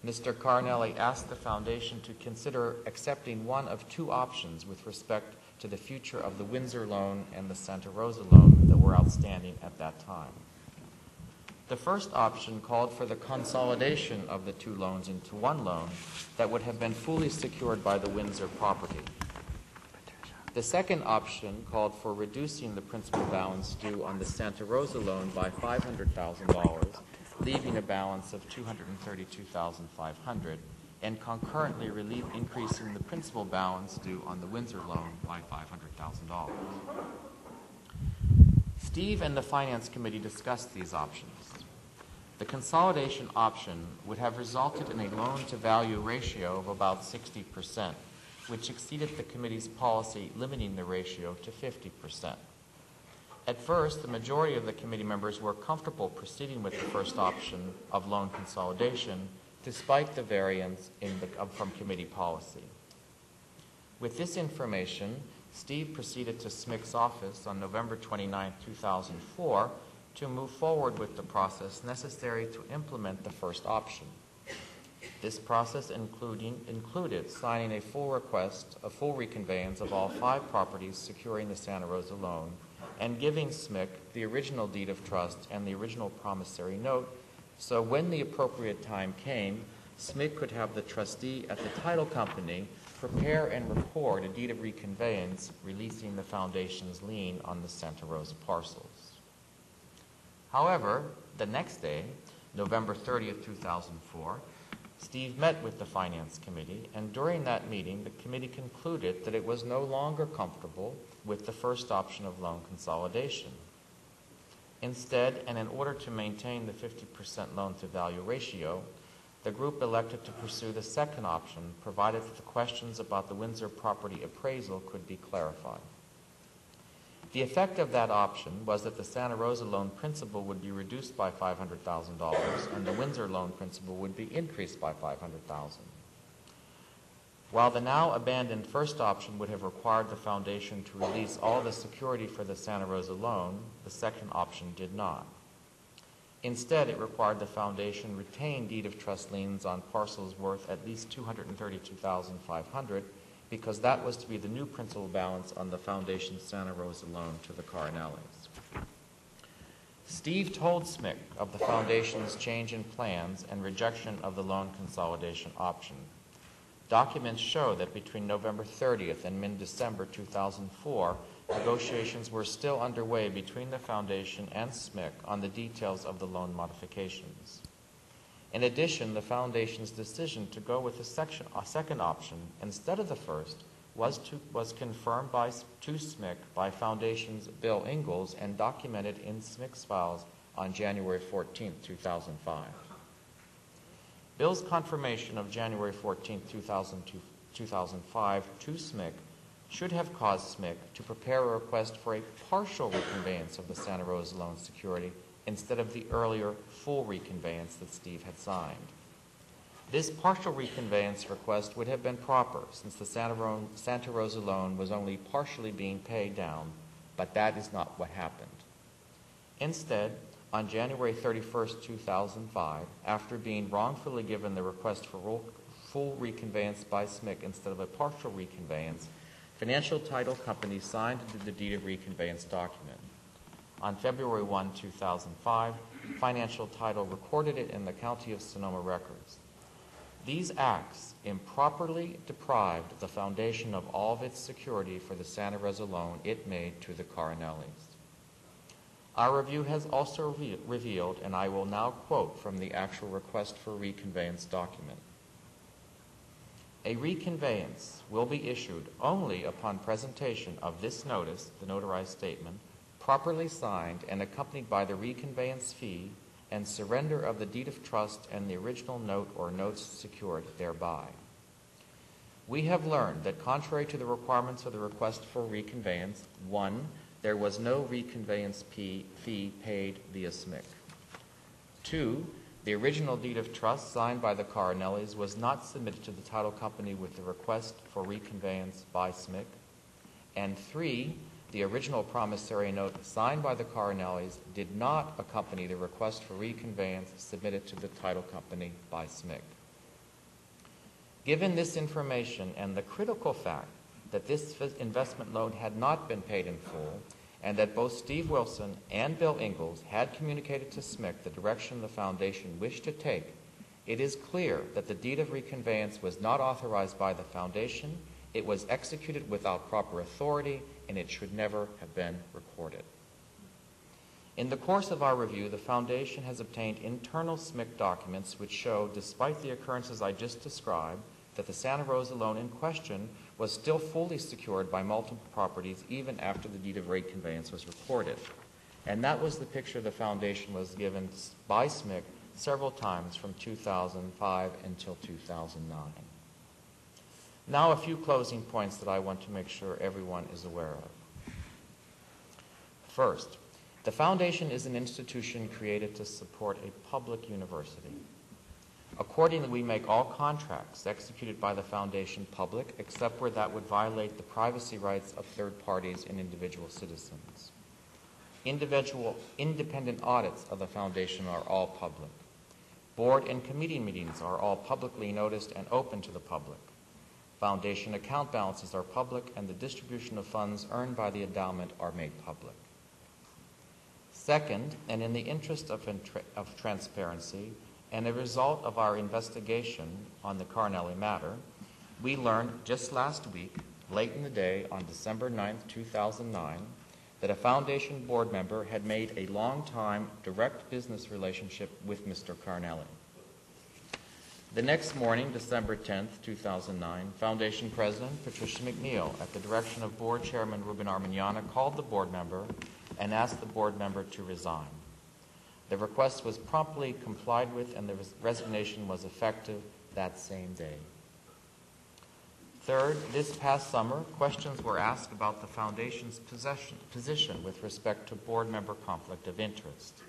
Mr. Carnelli asked the foundation to consider accepting one of two options with respect to the future of the Windsor loan and the Santa Rosa loan that were outstanding at that time. The first option called for the consolidation of the two loans into one loan that would have been fully secured by the Windsor property. The second option called for reducing the principal balance due on the Santa Rosa loan by $500,000, leaving a balance of $232,500, and concurrently increasing the principal balance due on the Windsor loan by $500,000. Steve and the Finance Committee discussed these options. The consolidation option would have resulted in a loan-to-value ratio of about 60%, which exceeded the committee's policy limiting the ratio to 50%. At first, the majority of the committee members were comfortable proceeding with the first option of loan consolidation, despite the variance from committee policy. With this information, Steve proceeded to SMIC's office on November 29, 2004, to move forward with the process necessary to implement the first option. This process included signing a full reconveyance of all 5 properties securing the Santa Rosa loan, and giving SMIC the original deed of trust and the original promissory note, so when the appropriate time came, SMIC could have the trustee at the title company prepare and record a deed of reconveyance releasing the foundation's lien on the Santa Rosa parcels. However, the next day, November 30th, 2004, Steve met with the Finance Committee, and during that meeting, the committee concluded that it was no longer comfortable with the first option of loan consolidation. Instead, and in order to maintain the 50% loan-to-value ratio, the group elected to pursue the second option, provided that the questions about the Windsor property appraisal could be clarified. The effect of that option was that the Santa Rosa loan principal would be reduced by $500,000 and the Windsor loan principal would be increased by $500,000. While the now abandoned first option would have required the foundation to release all the security for the Santa Rosa loan, the second option did not. Instead, it required the foundation retain deed of trust liens on parcels worth at least $232,500, because that was to be the new principal balance on the foundation's Santa Rosa loan to the Carnellis. Steve told SMIC of the foundation's change in plans and rejection of the loan consolidation option. Documents show that between November 30th and mid-December 2004, negotiations were still underway between the foundation and SMIC on the details of the loan modifications. In addition, the foundation's decision to go with a second option instead of the first was confirmed to SMIC by Foundation's Bill Ingalls and documented in SMIC's files on January 14, 2005. Bill's confirmation of January 14, 2005 to SMIC should have caused SMIC to prepare a request for a partial reconveyance of the Santa Rosa loan security instead of the earlier full reconveyance that Steve had signed. This partial reconveyance request would have been proper, since the Santa Rosa loan was only partially being paid down, but that is not what happened. Instead, on January 31, 2005, after being wrongfully given the request for full reconveyance by SMIC instead of a partial reconveyance, Financial Title Company signed the deed of reconveyance document. On February 1, 2005, Financial Title recorded it in the County of Sonoma records. These acts improperly deprived the foundation of all of its security for the Santa Rosa loan it made to the Carnellis. Our review has also revealed, and I will now quote from the actual request for reconveyance document. A reconveyance will be issued only upon presentation of this notice, the notarized statement, properly signed and accompanied by the reconveyance fee and surrender of the deed of trust and the original note or notes secured thereby. We have learned that contrary to the requirements of the request for reconveyance, 1, there was no reconveyance fee paid via SMIC. 2, The original deed of trust signed by the Carnellis was not submitted to the title company with the request for reconveyance by SMIC. And 3, the original promissory note signed by the Carnellis did not accompany the request for reconveyance submitted to the title company by SMIC. Given this information and the critical fact that this investment loan had not been paid in full, and that both Steve Wilson and Bill Ingalls had communicated to SMIC the direction the foundation wished to take, it is clear that the deed of reconveyance was not authorized by the foundation, it was executed without proper authority, and it should never have been recorded. In the course of our review, the foundation has obtained internal SMIC documents which show, despite the occurrences I just described, that the Santa Rosa loan in question was still fully secured by multiple properties even after the deed of reconveyance was recorded. And that was the picture the foundation was given by SMIC several times from 2005 until 2009. Now a few closing points that I want to make sure everyone is aware of. First, the foundation is an institution created to support a public university. Accordingly, we make all contracts executed by the foundation public, except where that would violate the privacy rights of third parties and individual citizens. Individual independent audits of the foundation are all public. Board and committee meetings are all publicly noticed and open to the public. Foundation account balances are public, and the distribution of funds earned by the endowment are made public. Second, and in the interest of transparency, and a result of our investigation on the Carnelli matter, we learned just last week, late in the day on December 9th, 2009, that a foundation board member had made a long-time direct business relationship with Mr. Carnelli. The next morning, December 10th, 2009, Foundation President Patricia McNeill, at the direction of Board Chairman Ruben Arminiana, called the board member and asked the board member to resign. The request was promptly complied with, and the resignation was effective that same day. Third, this past summer, questions were asked about the foundation's position with respect to board member conflict of interest.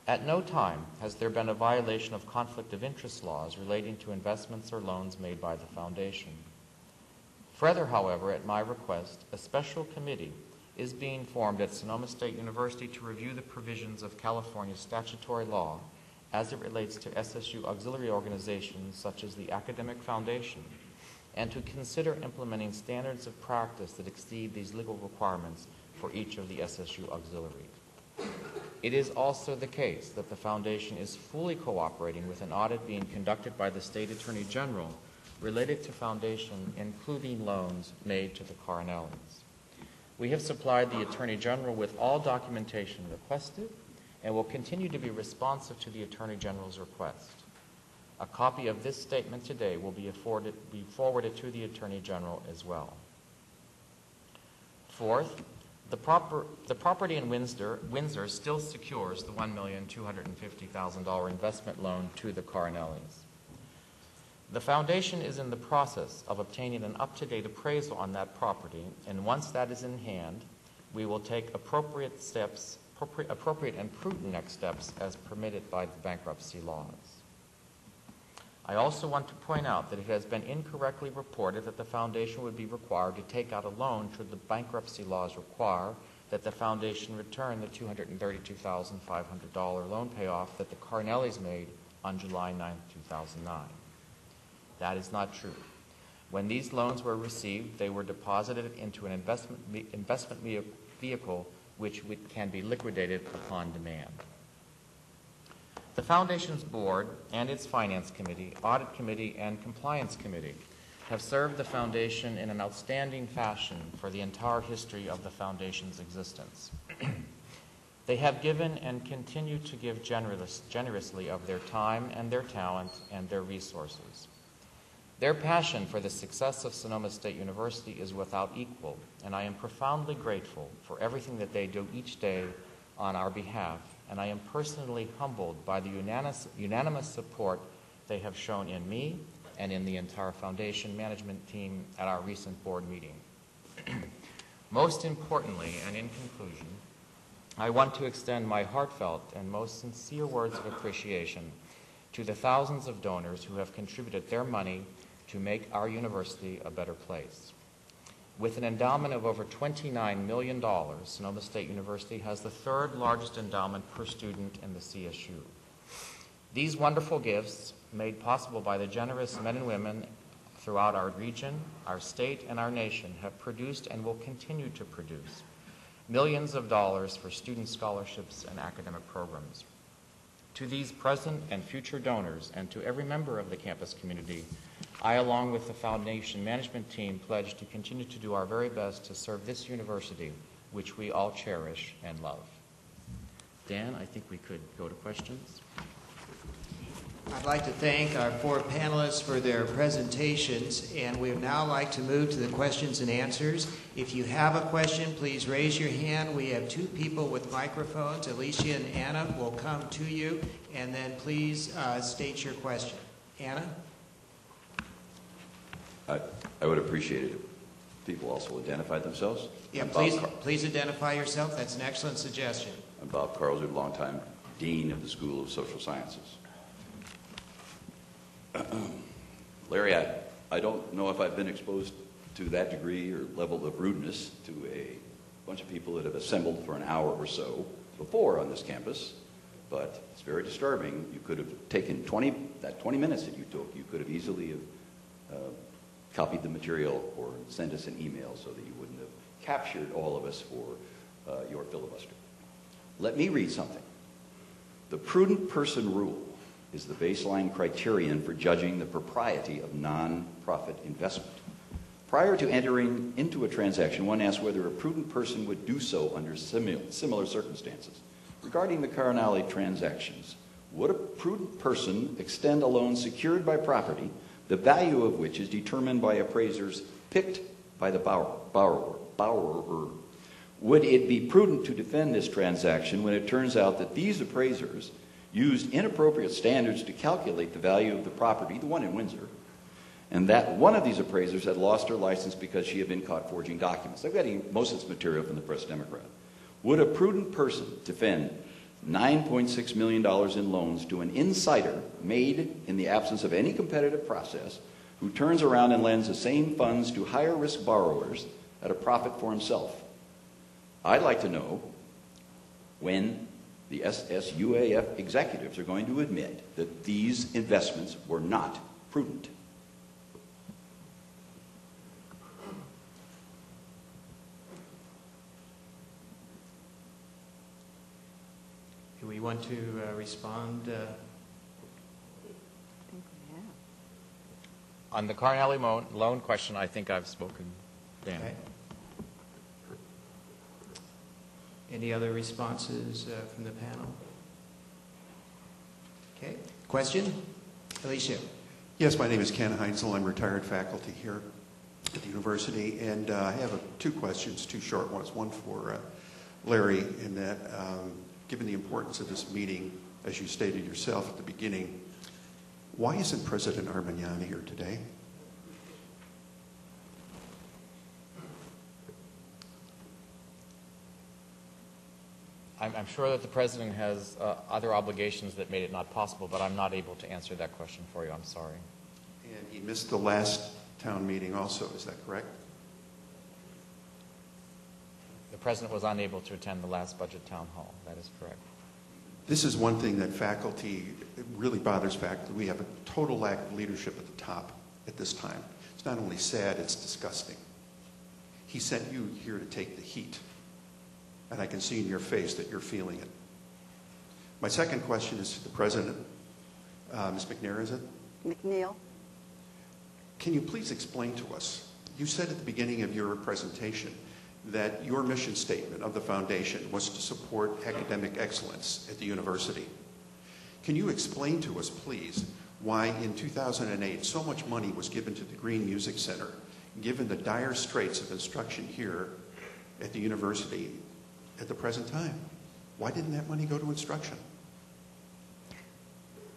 At no time has there been a violation of conflict of interest laws relating to investments or loans made by the foundation. Further, however, at my request, a special committee is being formed at Sonoma State University to review the provisions of California statutory law as it relates to SSU auxiliary organizations such as the Academic Foundation, and to consider implementing standards of practice that exceed these legal requirements for each of the SSU auxiliaries. It is also the case that the foundation is fully cooperating with an audit being conducted by the State Attorney General related to foundation, including loans made to the Carnellis. We have supplied the Attorney General with all documentation requested and will continue to be responsive to the Attorney General's request. A copy of this statement today will be forwarded to the Attorney General as well. Fourth, the property in Windsor still secures the $1,250,000 investment loan to the Carnellis. The foundation is in the process of obtaining an up-to-date appraisal on that property, and once that is in hand, we will take appropriate and prudent next steps as permitted by the bankruptcy laws. I also want to point out that it has been incorrectly reported that the foundation would be required to take out a loan should the bankruptcy laws require that the foundation return the $232,500 loan payoff that the Carnellis made on July 9, 2009. That is not true. When these loans were received, they were deposited into an investment vehicle which can be liquidated upon demand. The Foundation's board and its finance committee, audit committee, and compliance committee have served the Foundation in an outstanding fashion for the entire history of the Foundation's existence. They have given and continue to give generously of their time and their talent and their resources. Their passion for the success of Sonoma State University is without equal, and I am profoundly grateful for everything that they do each day on our behalf, and I am personally humbled by the unanimous support they have shown in me and in the entire Foundation management team at our recent board meeting. Most importantly, and in conclusion, I want to extend my heartfelt and most sincere words of appreciation to the thousands of donors who have contributed their money to make our university a better place. With an endowment of over $29 million, Sonoma State University has the third largest endowment per student in the CSU. These wonderful gifts, made possible by the generous men and women throughout our region, our state, and our nation, have produced and will continue to produce millions of dollars for student scholarships and academic programs. To these present and future donors, and to every member of the campus community, I, along with the foundation management team, pledge to continue to do our very best to serve this university, which we all cherish and love. Dan, I think we could go to questions. I'd like to thank our four panelists for their presentations, and we would now like to move to the questions and answers. If you have a question, please raise your hand. We have two people with microphones. Alicia and Anna will come to you, and then please state your question. Anna? I would appreciate it if people also identify themselves. Yeah, please identify yourself. That's an excellent suggestion. I'm Bob Carlswood, longtime Dean of the School of Social Sciences. Larry, I don't know if I've been exposed to that degree or level of rudeness to a bunch of people that have assembled for an hour or so before on this campus, but it's very disturbing. You could have taken 20 minutes that you took, you could have easily have copied the material or sent us an email so that you wouldn't have captured all of us for your filibuster. Let me read something. The prudent person rule is the baseline criterion for judging the propriety of non-profit investment. Prior to entering into a transaction, one asks whether a prudent person would do so under similar circumstances. Regarding the Carnelli transactions, would a prudent person extend a loan secured by property, the value of which is determined by appraisers picked by the borrower? Would it be prudent to defend this transaction when it turns out that these appraisers used inappropriate standards to calculate the value of the property, the one in Windsor, and that one of these appraisers had lost her license because she had been caught forging documents? I'm getting most of this material from the Press Democrat. Would a prudent person defend $9.6 million in loans to an insider made in the absence of any competitive process who turns around and lends the same funds to higher risk borrowers at a profit for himself? I'd like to know when the SSUAF executives are going to admit that these investments were not prudent. Do we want to respond? I think we have. On the Carnelli loan question, I think I've spoken, Dan. Okay. Any other responses from the panel? Okay. Question? Alicia. Yes, my name is Ken Heinzel. I'm retired faculty here at the university, and I have two questions, two short ones. One for Larry, in that given the importance of this meeting, as you stated yourself at the beginning, why isn't President Armagnan here today? I'm sure that the President has other obligations that made it not possible, but I'm not able to answer that question for you. I'm sorry. And he missed the last town meeting also, is that correct? The President was unable to attend the last budget town hall. That is correct. This is one thing that faculty, it really bothers faculty. We have a total lack of leadership at the top at this time. It's not only sad, it's disgusting. He sent you here to take the heat. And I can see in your face that you're feeling it. My second question is to the President. Ms. McNeill, is it? McNeill. Can you please explain to us, you said at the beginning of your presentation that your mission statement of the foundation was to support academic excellence at the university. Can you explain to us, please, why in 2008 so much money was given to the Green Music Center, given the dire straits of instruction here at the university at the present time? Why didn't that money go to instruction?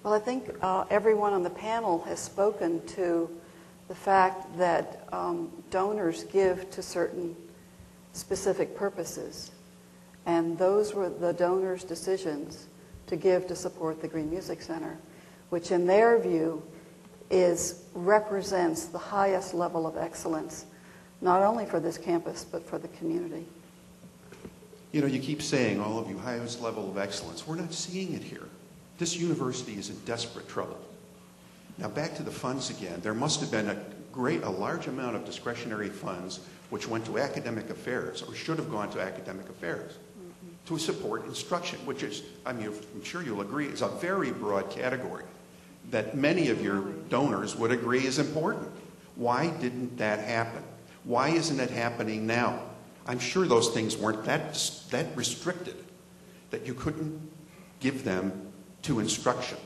Well, I think everyone on the panel has spoken to the fact that donors give to certain specific purposes. And those were the donors' decisions to give to support the Green Music Center, which in their view represents the highest level of excellence, not only for this campus, but for the community. You know, you keep saying, all of you, highest level of excellence. We're not seeing it here. This university is in desperate trouble. Now, back to the funds again. There must have been a large amount of discretionary funds which went to academic affairs, or should have gone to academic affairs, to support instruction, which is, I mean, I'm sure you'll agree, is a very broad category that many of your donors would agree is important. Why didn't that happen? Why isn't it happening now? I'm sure those things weren't that restricted that you couldn't give them to instruction.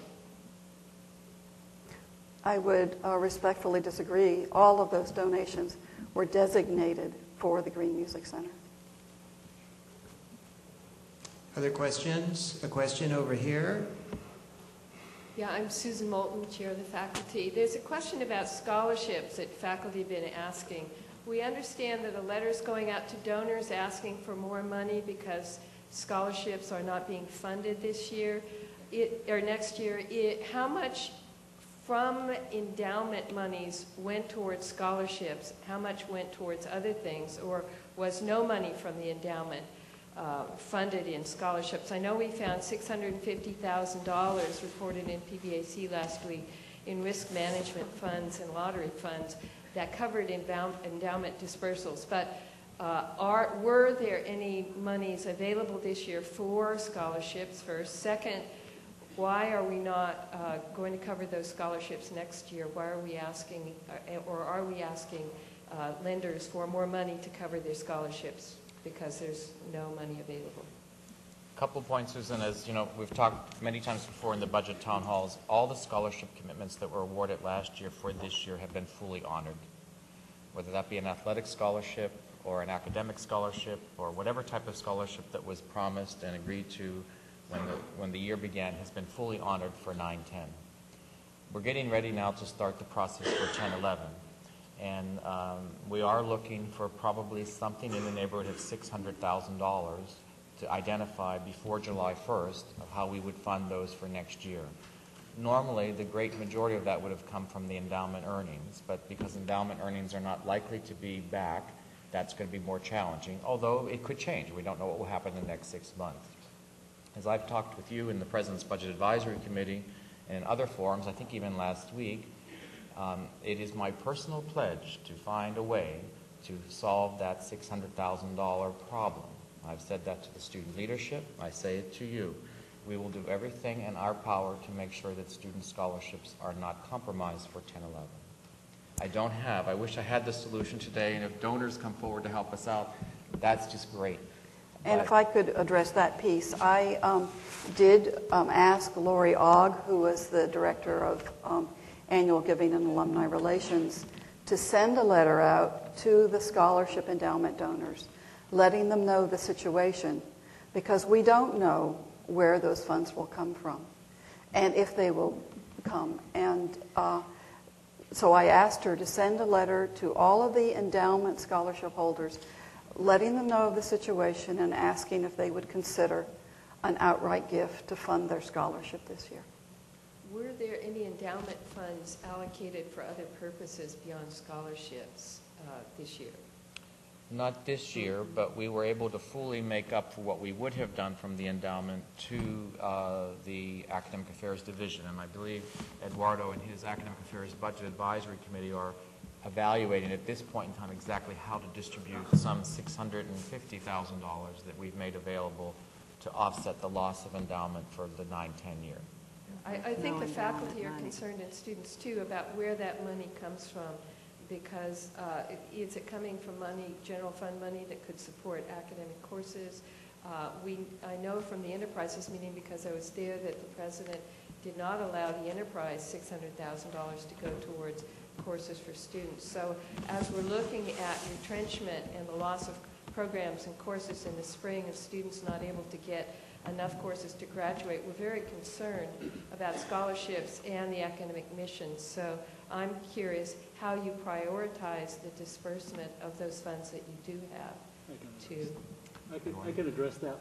I would respectfully disagree. All of those donations were designated for the Green Music Center. Other questions? A question over here. Yeah, I'm Susan Moulton, chair of the faculty. There's a question about scholarships that faculty have been asking. We understand that a letter is going out to donors asking for more money because scholarships are not being funded this year or next year. How much from endowment monies went towards scholarships? How much went towards other things? Or was no money from the endowment funded in scholarships? I know we found $650,000 reported in PBAC last week in risk management funds and lottery funds that covered endowment dispersals. But were there any monies available this year for scholarships first? Second, why are we not going to cover those scholarships next year? Why are we asking, or are we asking lenders for more money to cover their scholarships because there's no money available? A couple of points, Susan. As you know, we've talked many times before in the budget town halls, all the scholarship commitments that were awarded last year for this year have been fully honored. Whether that be an athletic scholarship or an academic scholarship or whatever type of scholarship that was promised and agreed to when the year began has been fully honored for 9-10. We're getting ready now to start the process for 10-11. And we are looking for probably something in the neighborhood of $600,000 to identify before July 1st of how we would fund those for next year. Normally, the great majority of that would have come from the endowment earnings, but because endowment earnings are not likely to be back, that's going to be more challenging, although it could change. We don't know what will happen in the next 6 months. As I've talked with you in the President's Budget Advisory Committee and in other forums, I think even last week, it is my personal pledge to find a way to solve that $600,000 problem. I've said that to the student leadership. I say it to you. We will do everything in our power to make sure that student scholarships are not compromised for 10-11. I wish I had the solution today, and if donors come forward to help us out, that's just great. And if I could address that piece, I did ask Lori Ogg, who was the director of annual giving and alumni relations, to send a letter out to the scholarship endowment donors, letting them know the situation, because we don't know where those funds will come from and if they will come. And so I asked her to send a letter to all of the endowment scholarship holders, letting them know of the situation and asking if they would consider an outright gift to fund their scholarship this year. Were there any endowment funds allocated for other purposes beyond scholarships this year? Not this year, but we were able to fully make up for what we would have done from the endowment to the Academic Affairs Division. And I believe Eduardo and his Academic Affairs Budget Advisory Committee are evaluating at this point in time exactly how to distribute some $650,000 that we've made available to offset the loss of endowment for the 9-10 year. I think the faculty are concerned, and students too, about where that money comes from, because is it coming from money, general fund money that could support academic courses? I know from the enterprises meeting, because I was there, that the president did not allow the enterprise $600,000 to go towards courses for students. So as we're looking at retrenchment and the loss of programs and courses in the spring of students not able to get enough courses to graduate, we're very concerned about scholarships and the academic missions. So I'm curious how you prioritize the disbursement of those funds that you do have to. I can address that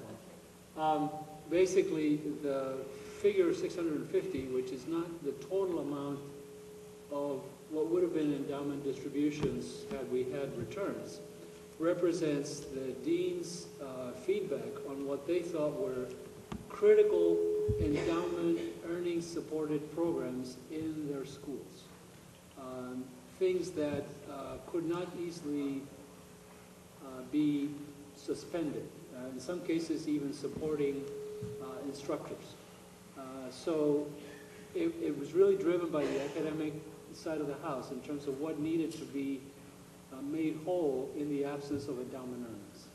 one. Basically, the figure 650, which is not the total amount of what would have been endowment distributions had we had returns, represents the dean's feedback on what they thought were critical endowment earnings supported programs in their schools. Things that could not easily be suspended. In some cases, even supporting instructors. So it was really driven by the academic side of the house in terms of what needed to be made whole in the absence of endowment earnings.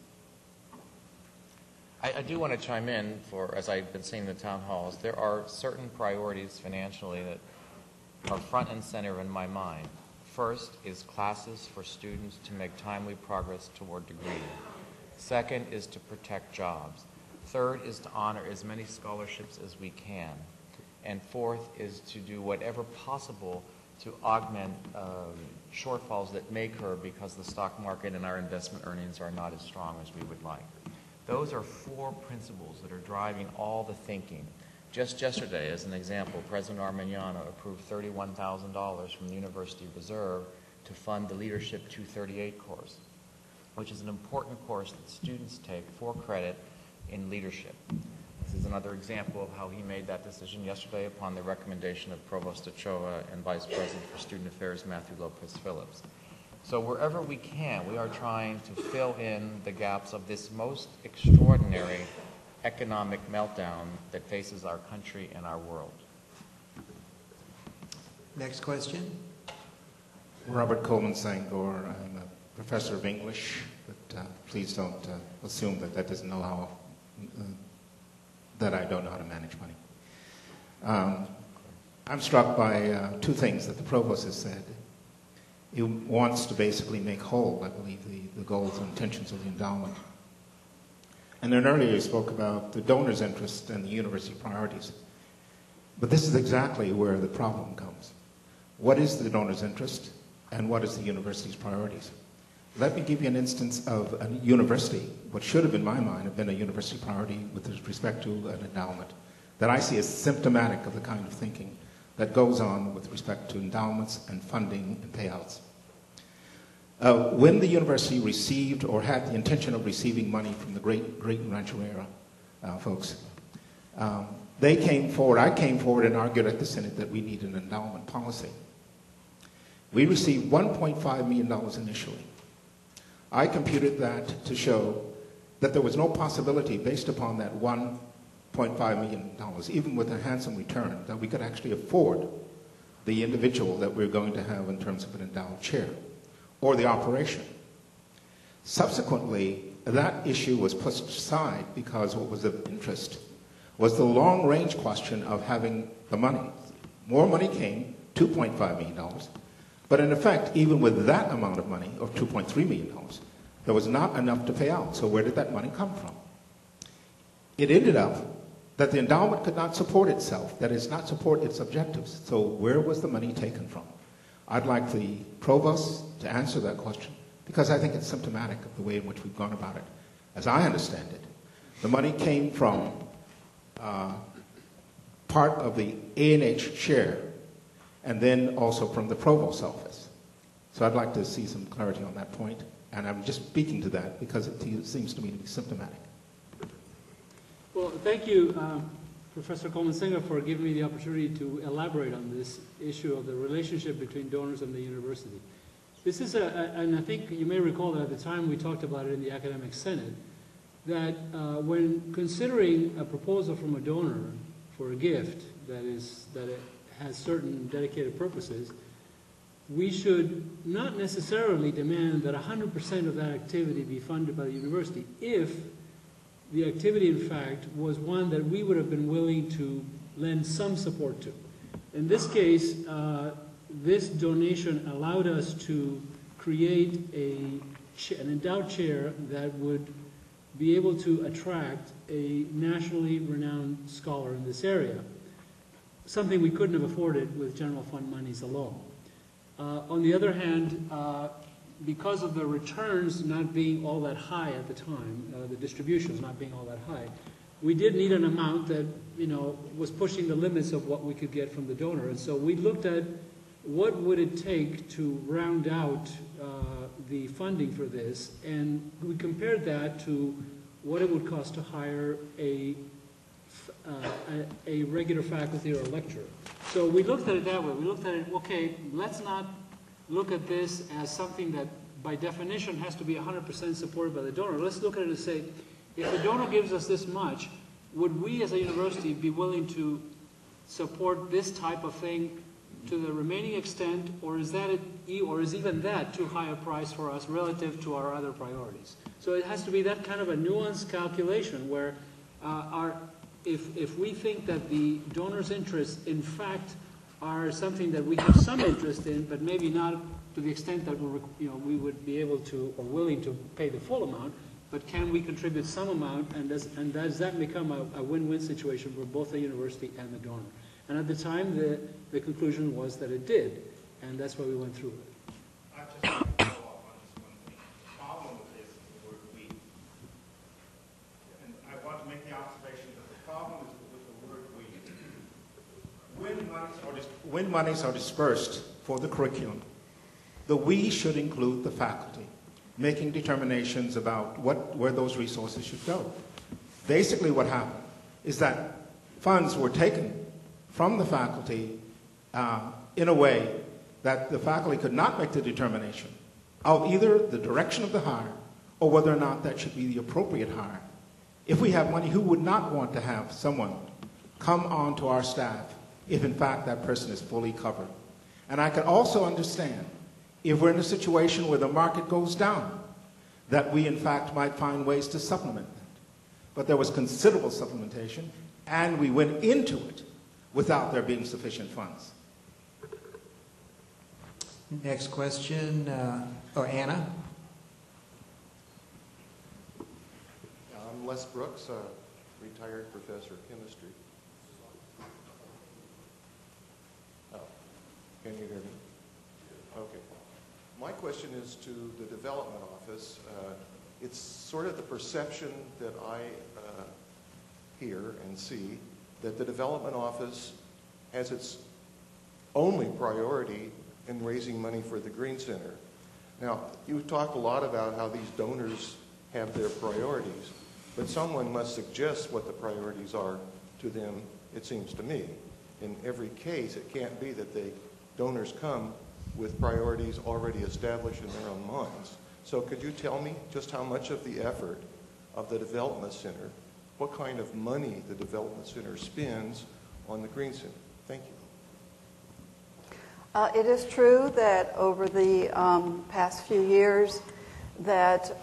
I do want to chime in for, as I've been saying in the town halls, there are certain priorities financially that are front and center in my mind. First is classes for students to make timely progress toward degree. Second is to protect jobs. Third is to honor as many scholarships as we can. And fourth is to do whatever possible to augment shortfalls that may occur because the stock market and our investment earnings are not as strong as we would like. Those are four principles that are driving all the thinking. Just yesterday, as an example, President Armeniano approved $31,000 from the University Reserve to fund the Leadership 238 course, which is an important course that students take for credit in leadership. This is another example of how he made that decision yesterday upon the recommendation of Provost Ochoa and Vice President for Student Affairs Matthew Lopez Phillips. So wherever we can, we are trying to fill in the gaps of this most extraordinary economic meltdown that faces our country and our world. Next question. Robert Coleman Sangor. I'm a professor of English, but please don't assume that that doesn't know how, that I don't know how to manage money. I'm struck by two things that the provost has said. He wants to basically make whole, I believe, the goals and intentions of the endowment. And then earlier he spoke about the donor's interest and the university priorities. But this is exactly where the problem comes. What is the donor's interest and what is the university's priorities? Let me give you an instance of a university, what should have in my mind have been a university priority with respect to an endowment, that I see as symptomatic of the kind of thinking that goes on with respect to endowments and funding and payouts. When the university received or had the intention of receiving money from the great Rancho era folks, they came forward, I came forward and argued at the Senate that we need an endowment policy. We received $1.5 million initially. I computed that to show that there was no possibility based upon that $1.5 million, even with a handsome return, that we could actually afford the individual that we're going to have in terms of an endowed chair or the operation. Subsequently, that issue was pushed aside because what was of interest was the long-range question of having the money. More money came, $2.5 million, but in effect, even with that amount of money, or $2.3 million, there was not enough to pay out. So where did that money come from? It ended up that the endowment could not support itself, that is, not support its objectives. So where was the money taken from? I'd like the provost to answer that question, because I think it's symptomatic of the way in which we've gone about it. As I understand it, the money came from part of the A&H share, and then also from the provost's office. So I'd like to see some clarity on that point, and I'm just speaking to that because it seems to me to be symptomatic. Well, thank you, Professor Coleman-Singer, for giving me the opportunity to elaborate on this issue of the relationship between donors and the university. This is and I think you may recall that at the time we talked about it in the Academic Senate, that when considering a proposal from a donor for a gift that it has certain dedicated purposes, we should not necessarily demand that 100% of that activity be funded by the university if the activity, in fact, was one that we would have been willing to lend some support to. In this case, this donation allowed us to create an endowed chair that would be able to attract a nationally renowned scholar in this area, something we couldn't have afforded with general fund monies alone. On the other hand, because of the returns not being all that high at the time, the distributions not being all that high, we did need an amount that, was pushing the limits of what we could get from the donor. And so we looked at what would it take to round out the funding for this, and we compared that to what it would cost to hire a regular faculty or a lecturer. So we looked at it that way. We looked at it, okay, let's not look at this as something that by definition has to be 100% supported by the donor. Let's look at it and say, if the donor gives us this much, would we as a university be willing to support this type of thing to the remaining extent, or is even that too high a price for us relative to our other priorities? So it has to be that kind of a nuanced calculation where if we think that the donor's interests, in fact, are something that we have some interest in, but maybe not to the extent that we would be able to or willing to pay the full amount, but can we contribute some amount, and does that become a win-win situation for both the university and the donor? And at the time, the conclusion was that it did, and that's why we went through it. I just want to follow up on this one thing. The problem with this is the word "we," and I want to make the observation that the problem is with the word "we." When monies are dispersed for the curriculum, the "we" should include the faculty, making determinations about where those resources should go. Basically, what happened is that funds were taken from the faculty in a way that the faculty could not make the determination of either the direction of the hire or whether or not that should be the appropriate hire. If we have money, who would not want to have someone come onto our staff if in fact that person is fully covered? And I can also understand if we're in a situation where the market goes down, that we in fact might find ways to supplement that. But there was considerable supplementation, and we went into it without there being sufficient funds. Next question, Anna. I'm Les Brooks, a retired professor of chemistry. Oh, can you hear me? Okay. My question is to the development office. It's sort of the perception that I hear and see that the development office has its only priority in raising money for the Green Center. Now, you talk a lot about how these donors have their priorities, but someone must suggest what the priorities are to them, it seems to me. In every case, it can't be that the donors come with priorities already established in their own minds. So could you tell me just how much of the effort of the Development Center, what kind of money the Development Center spends on the Green Center? Thank you. It is true that over the past few years that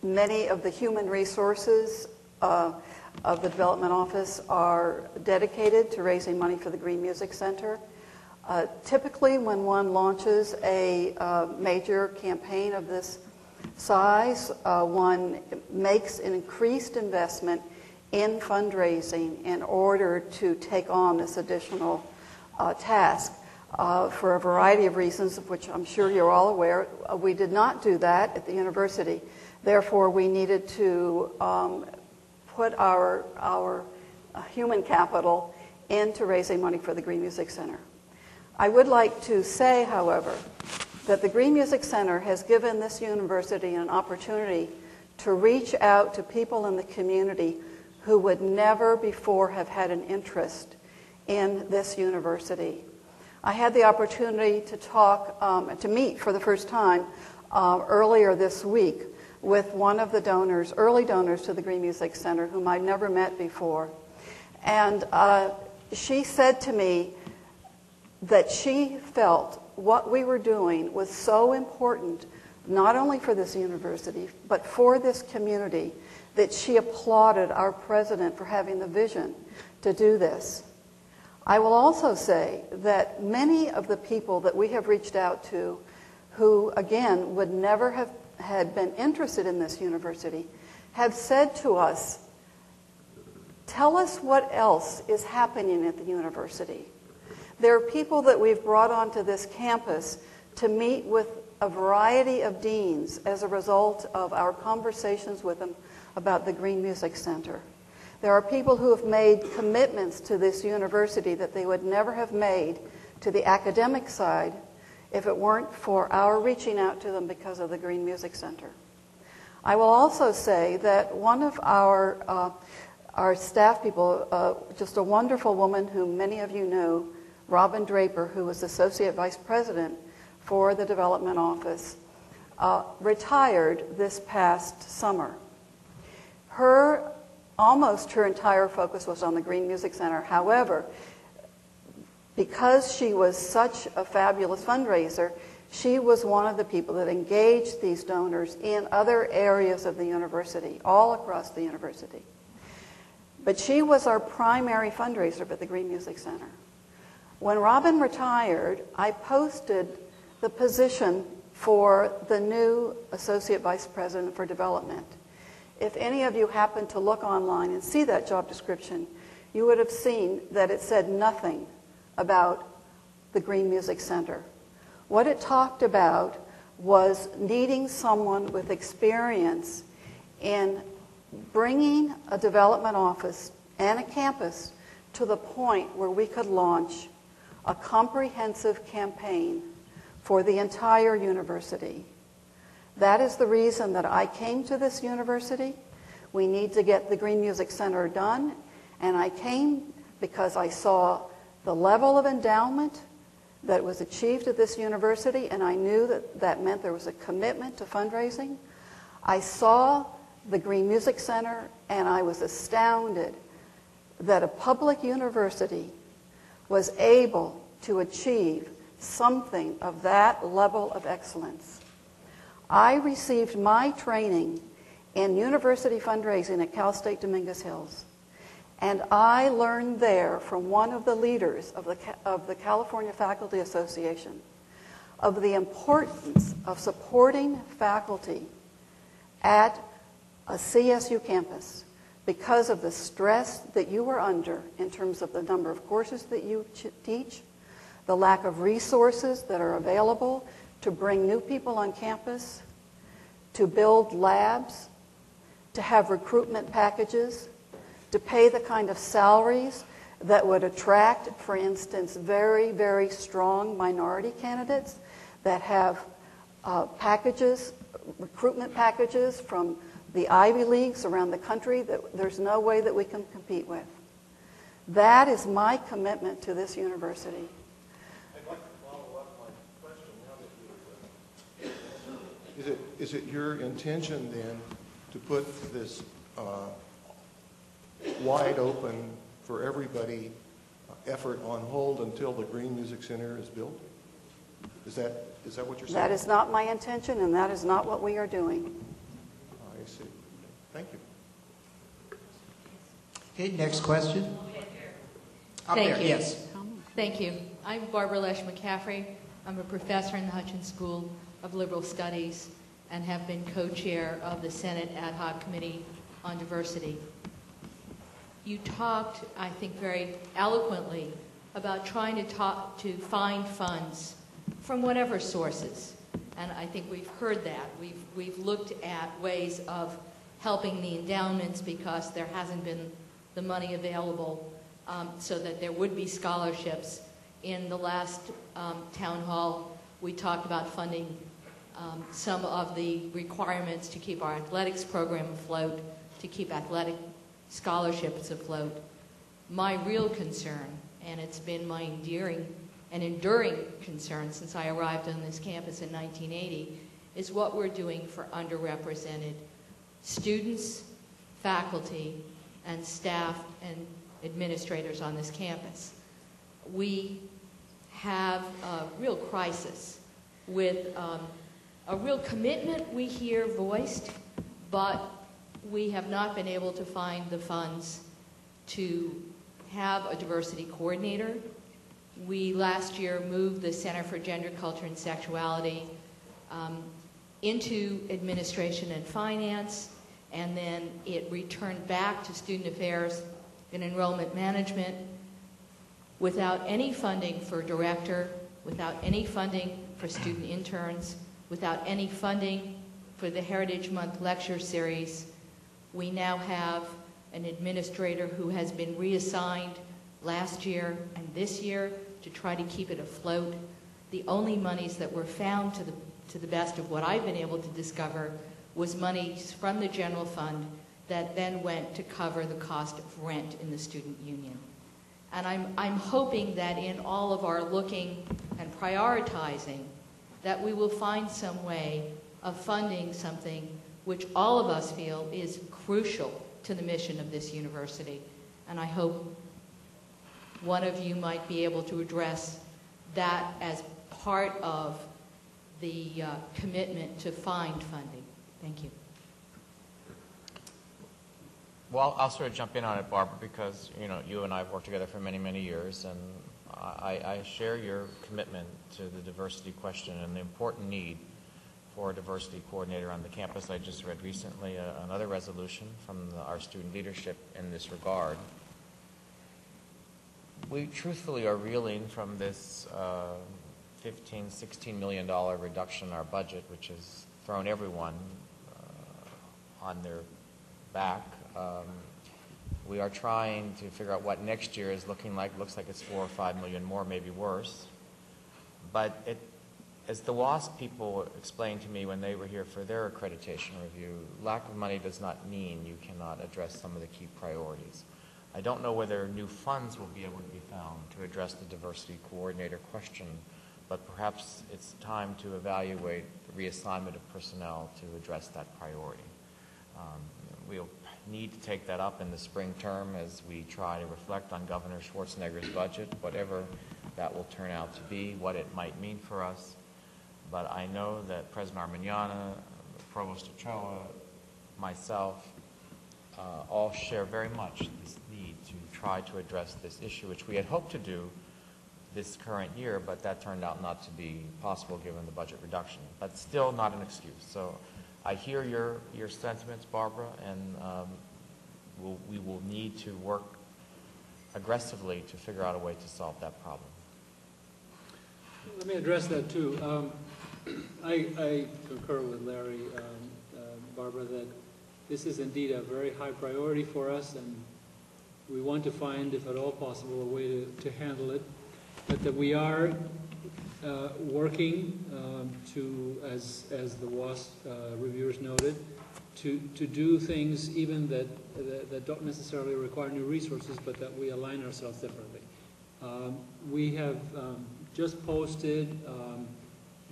many of the human resources of the Development Office are dedicated to raising money for the Green Music Center. Typically, when one launches a major campaign of this size, one makes an increased investment in fundraising in order to take on this additional task. For a variety of reasons, of which I'm sure you're all aware, we did not do that at the university. Therefore, we needed to put our human capital into raising money for the Green Music Center. I would like to say, however, that the Green Music Center has given this university an opportunity to reach out to people in the community who would never before have had an interest in this university. I had the opportunity to meet for the first time earlier this week with one of the donors, early donors to the Green Music Center, whom I'd never met before. And she said to me that she felt what we were doing was so important, not only for this university, but for this community, that she applauded our president for having the vision to do this. I will also say that many of the people that we have reached out to who, again, would never have had been interested in this university have said to us, tell us what else is happening at the university. There are people that we've brought onto this campus to meet with a variety of deans as a result of our conversations with them about the Green Music Center. There are people who have made commitments to this university that they would never have made to the academic side if it weren't for our reaching out to them because of the Green Music Center. I will also say that one of our staff people, just a wonderful woman whom many of you know, Robin Draper, who was Associate Vice President for the Development Office, retired this past summer. Almost her entire focus was on the Green Music Center. However, because she was such a fabulous fundraiser, she was one of the people that engaged these donors in other areas of the university, all across the university. But she was our primary fundraiser for the Green Music Center. When Robin retired, I posted the position for the new Associate Vice President for Development. If any of you happen to look online and see that job description, you would have seen that it said nothing about the Green Music Center. What it talked about was needing someone with experience in bringing a development office and a campus to the point where we could launch a comprehensive campaign for the entire university. That is the reason that I came to this university. We need to get the Green Music Center done, and I came because I saw the level of endowment that was achieved at this university, and I knew that that meant there was a commitment to fundraising. I saw the Green Music Center, and I was astounded that a public university was able to achieve something of that level of excellence. I received my training in university fundraising at Cal State Dominguez Hills, and I learned there from one of the leaders of the California Faculty Association of the importance of supporting faculty at a CSU campus because of the stress that you are under in terms of the number of courses that you teach, the lack of resources that are available to bring new people on campus, to build labs, to have recruitment packages, to pay the kind of salaries that would attract, for instance, very, very strong minority candidates that have packages, recruitment packages from the Ivy Leagues around the country that there's no way that we can compete with. That is my commitment to this university. I'd like to follow up my question now that you've Is it your intention then to put this wide open for everybody effort on hold until the Green Music Center is built? Is that what you're saying? That is not my intention, and that is not what we are doing. I see. Thank you. Okay, next question. Up Thank there, you. yes. Thank you. I'm Barbara Lesh McCaffrey. I'm a professor in the Hutchins School of Liberal Studies and have been co-chair of the Senate Ad Hoc Committee on Diversity. You talked, I think, very eloquently about trying to find funds from whatever sources. And I think we've heard that. We've looked at ways of helping the endowments because there hasn't been the money available so that there would be scholarships. In the last town hall, we talked about funding some of the requirements to keep our athletics program afloat, to keep athletic scholarships afloat. My real concern, and it's been my enduring concern since I arrived on this campus in 1980, is what we're doing for underrepresented students, faculty, and staff and administrators on this campus. We have a real crisis with a real commitment we hear voiced, but we have not been able to find the funds to have a diversity coordinator. We last year moved the Center for Gender, Culture, and Sexuality into administration and finance, and then it returned back to student affairs and enrollment management without any funding for director, without any funding for student interns, Without any funding for the Heritage Month lecture series, we now have an administrator who has been reassigned last year and this year to try to keep it afloat. The only monies that were found, to the best of what I've been able to discover, was monies from the general fund that then went to cover the cost of rent in the student union. And I'm hoping that in all of our looking and prioritizing, that we will find some way of funding something which all of us feel is crucial to the mission of this university. And I hope one of you might be able to address that as part of the commitment to find funding. Thank you. Well, I'll sort of jump in on it, Barbara, because you and I have worked together for many, many years, and I share your commitment to the diversity question and the important need for a diversity coordinator on the campus. I just read recently another resolution from our student leadership in this regard. We truthfully are reeling from this $15, $16 million reduction in our budget, which has thrown everyone on their back. We are trying to figure out what next year is looking like. Looks like it's $4 or $5 million more, maybe worse. But as the WASP people explained to me when they were here for their accreditation review, lack of money does not mean you cannot address some of the key priorities. I don't know whether new funds will be able to be found to address the diversity coordinator question, but perhaps it's time to evaluate the reassignment of personnel to address that priority. We'll need to take that up in the spring term as we try to reflect on Governor Schwarzenegger's budget, whatever that will turn out to be, what it might mean for us. But I know that President Arminiana, Provost Ochoa, myself, all share very much this need to try to address this issue, which we had hoped to do this current year, but that turned out not to be possible given the budget reduction. But still not an excuse. So I hear your sentiments, Barbara, and we will need to work aggressively to figure out a way to solve that problem. Let me address that too. I concur with Larry, Barbara, that this is indeed a very high priority for us, and we want to find, if at all possible, a way to handle it. But that we are working to, as the WASP reviewers noted, to do things even that don't necessarily require new resources, but that we align ourselves differently. We have just posted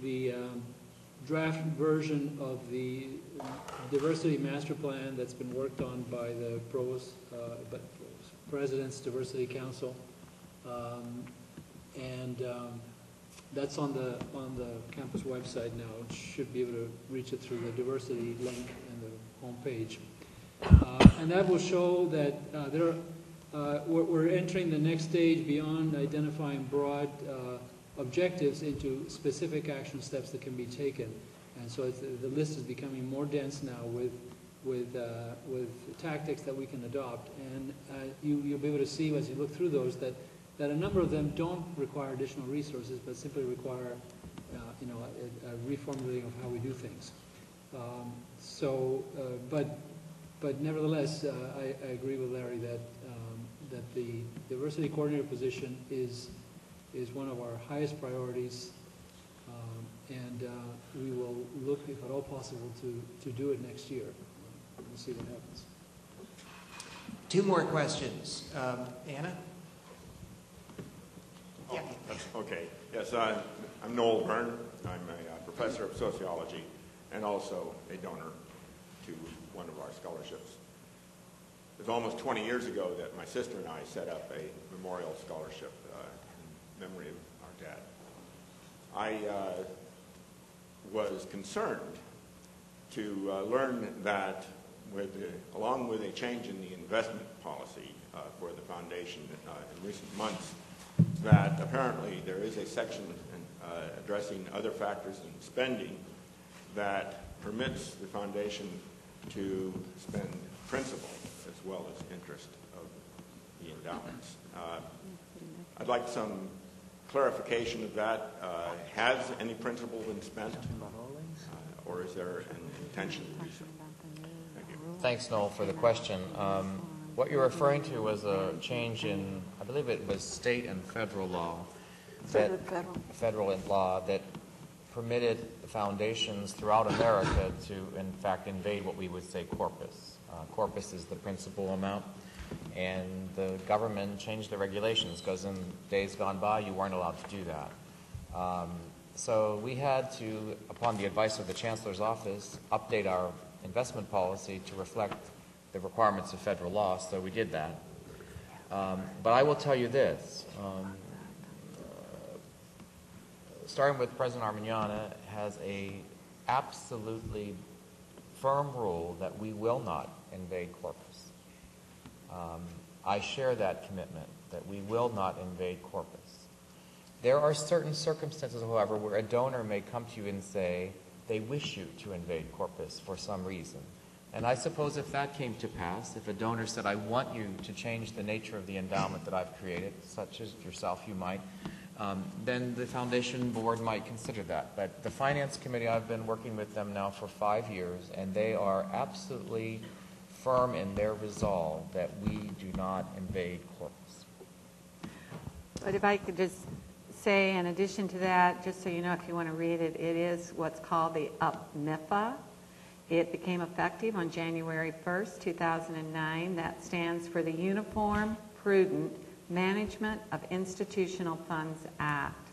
the draft version of the diversity master plan that's been worked on by the Provost, President's Diversity Council, and that's on the campus website now. It should be able to reach it through the diversity link in the homepage, and that will show that we're entering the next stage beyond identifying broad objectives into specific action steps that can be taken. And so the list is becoming more dense now with tactics that we can adopt. And you'll be able to see as you look through those that a number of them don't require additional resources, but simply require a reformulating of how we do things. But nevertheless, I agree with Larry that the diversity coordinator position is one of our highest priorities, and we will look, if at all possible, to do it next year. We'll see what happens. Two more questions. Anna? Yeah. Okay. Yes, I'm Noel Byrne. I'm a professor of sociology and also a donor to one of our scholarships. It was almost 20 years ago that my sister and I set up a memorial scholarship in memory of our dad. I was concerned to learn that along with a change in the investment policy for the foundation in recent months, that apparently there is a section addressing other factors in spending that permits the foundation to spend principal as well as interest of the endowments. I'd like some clarification of that. Has any principal been spent or is there an intention to do so? Thank you. Thanks, Noel, for the question. What you're referring to was a change in, I believe it was state and federal law, federal law that permitted foundations throughout America to, in fact, invade what we would say corpus. Corpus is the principal amount, and the government changed the regulations because in days gone by you weren't allowed to do that. So we had to, upon the advice of the Chancellor's office, update our investment policy to reflect the requirements of federal law, so we did that. But I will tell you this, starting with President Armiñana, has a absolutely firm rule that we will not invade corpus. I share that commitment, that we will not invade corpus. There are certain circumstances, however, where a donor may come to you and say they wish you to invade corpus for some reason. And I suppose if that came to pass, if a donor said, I want you to change the nature of the endowment that I've created, such as yourself you might, then the foundation board might consider that. But the finance committee, I've been working with them now for 5 years, and they are absolutely firm in their resolve that we do not invade corpus. But if I could just say, in addition to that, just so you know, if you want to read it, it is what's called the UPMIFA. It became effective on January 1st, 2009. That stands for the Uniform, Prudent Management of Institutional Funds Act.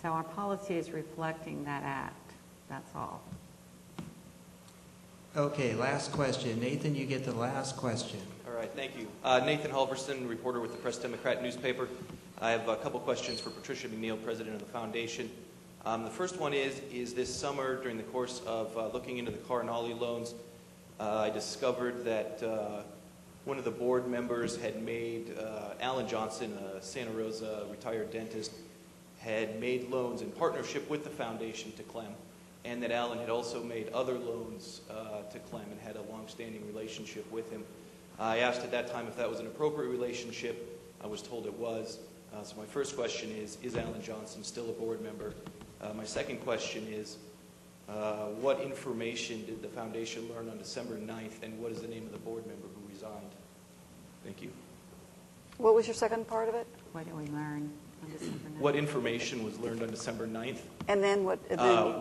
So our policy is reflecting that act. That's all. Okay, last question. Nathan, you get the last question. All right, thank you. Nathan Halverson, reporter with the Press Democrat newspaper. I have a couple questions for Patricia McNeill, president of the foundation. The first one is this summer, during the course of looking into the Carnelli loans, I discovered that one of the board members had made, Alan Johnson, a Santa Rosa retired dentist, had made loans in partnership with the foundation to Clem, and that Alan had also made other loans to Clem and had a long-standing relationship with him. I asked at that time if that was an appropriate relationship. I was told it was. So my first question is Alan Johnson still a board member? My second question is, what information did the foundation learn on December 9th, and what is the name of the board member who resigned? Thank you. What was your second part of it? What did we learn on December 9th? What information was learned on December 9th? And then what?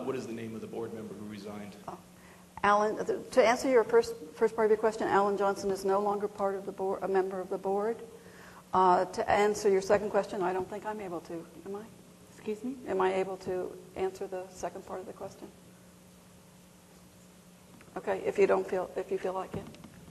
What is the name of the board member who resigned? Alan, to answer your first part of your question, Alan Johnson is no longer part of the board, a member of the board. To answer your second question, I don't think I'm able to. Am I? Excuse me? Am I able to answer the second part of the question? Okay, if you feel like it.